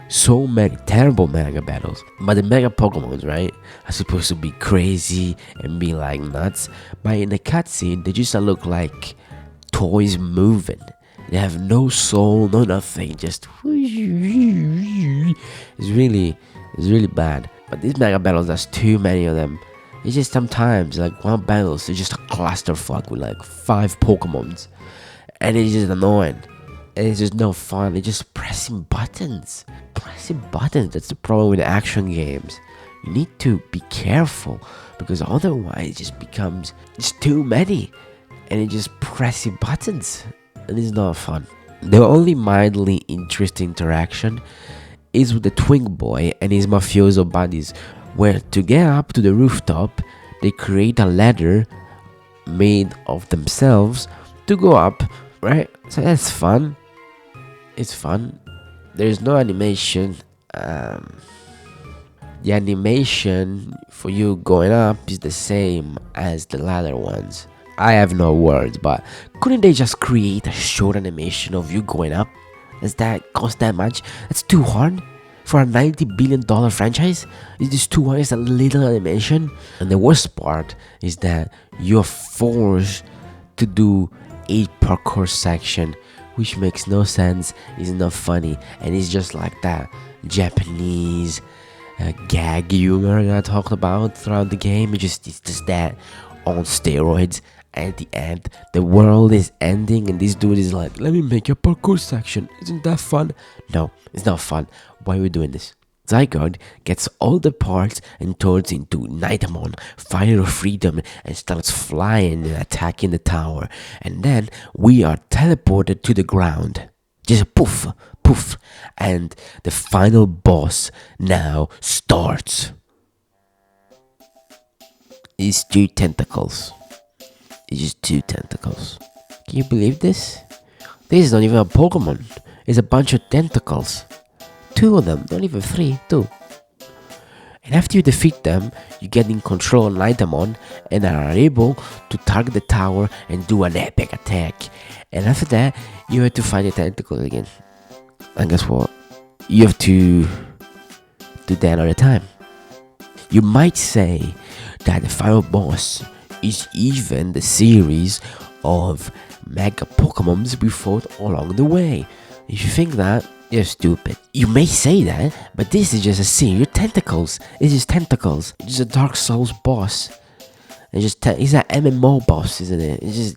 So many terrible mega battles. But the mega Pokemons, right, are supposed to be crazy and be like nuts. But in the cutscene, they just look like toys moving. They have no soul, no nothing. Just it's really bad. But these mega battles, there's too many of them. It's just sometimes like one battle is just a clusterfuck with like 5 Pokemons, and it's just annoying. And it's just no fun. It's just pressing buttons. That's the problem with action games. You need to be careful, because otherwise it just becomes just too many, and it's just pressing buttons, and it's not fun. The only mildly interesting interaction is with the Twink boy and his Mafioso buddies, where to get up to the rooftop, they create a ladder made of themselves to go up, right? So that's fun. It's fun. There's no animation. The animation for you going up is the same as the ladder ones. I have no words, but couldn't they just create a short animation of you going up? Does that cost that much? That's too hard for a $90 billion franchise. Is this too hard? It's a little animation. And the worst part is that you're forced to do a parkour section, which makes no sense, is not funny, and it's just like that Japanese gag humor that I talked about throughout the game. It's just that on steroids. At the end, the world is ending, and this dude is like, let me make a parkour section. Isn't that fun? No, it's not fun. Why are we doing this? Zygarde gets all the parts and turns into Nitemon, Fire of Freedom, and starts flying and attacking the tower. And then we are teleported to the ground. Just poof, poof. And the final boss now starts. It's 2 tentacles. It's just 2 tentacles. Can you believe this? This is not even a Pokemon. It's a bunch of tentacles. 2 of them, not even 3, 2. And after you defeat them, you get in control of Nitemon and are able to target the tower and do an epic attack. And after that, you have to find the tentacles again. And guess what? You have to do that another time. You might say that the final boss is even the series of mega Pokemons we fought along the way. If you think that, you're stupid. You may say that, but this is just a series of tentacles. It's just tentacles. It's just a Dark Souls boss. It's an MMO boss, isn't it? It's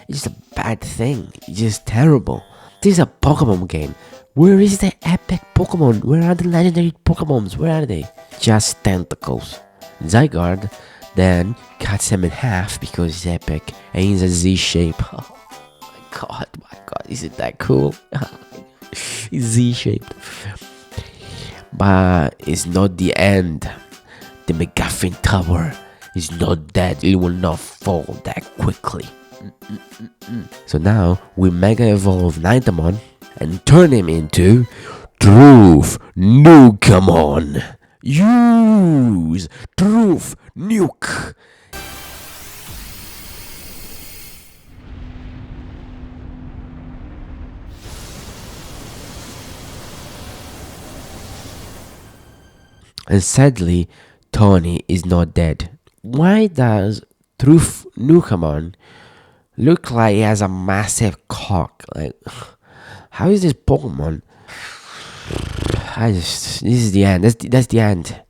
just a bad thing. It's just terrible. This is a Pokemon game. Where is the epic Pokemon? Where are the legendary Pokemons? Where are they? Just tentacles. Zygarde then cuts him in half because he's epic, and he's a Z shape. Oh my god, isn't that cool? It's Z shaped. But it's not the end. The McGuffin Tower is not dead. It will not fall that quickly. So now we mega evolve Nitemon and turn him into Truth Nukamon. Use Truth Nuke. And sadly, Taunie is not dead. Why does Truth Nukamon look like he has a massive cock? Like, how is this Pokemon? This is the end. That's the end.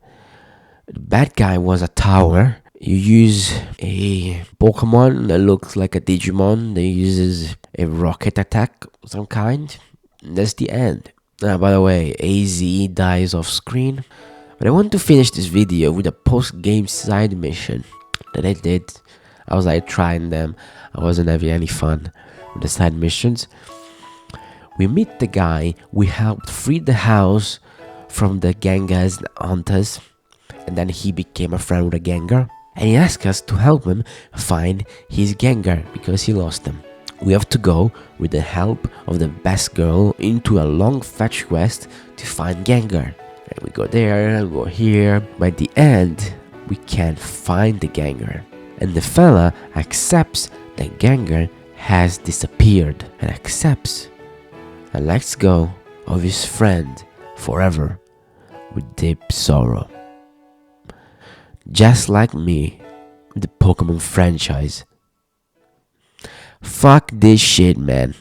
The bad guy was a tower. You use a Pokemon that looks like a Digimon that uses a rocket attack of some kind. That's the end. By the way, AZ dies off screen. But I want to finish this video with a post-game side mission that I did. I was like trying them. I wasn't having any fun with the side missions. We meet the guy we helped free the house from the Gengar's hunters, and then he became a friend with a Gengar, and he asked us to help him find his Gengar because he lost him. We have to go with the help of the best girl into a long fetch quest to find Gengar. And we go there, we go here. By the end, we can't find the Gengar, and the fella accepts that Gengar has disappeared and accepts and lets go of his friend forever with deep sorrow. Just like me, the Pokemon franchise. Fuck this shit, man.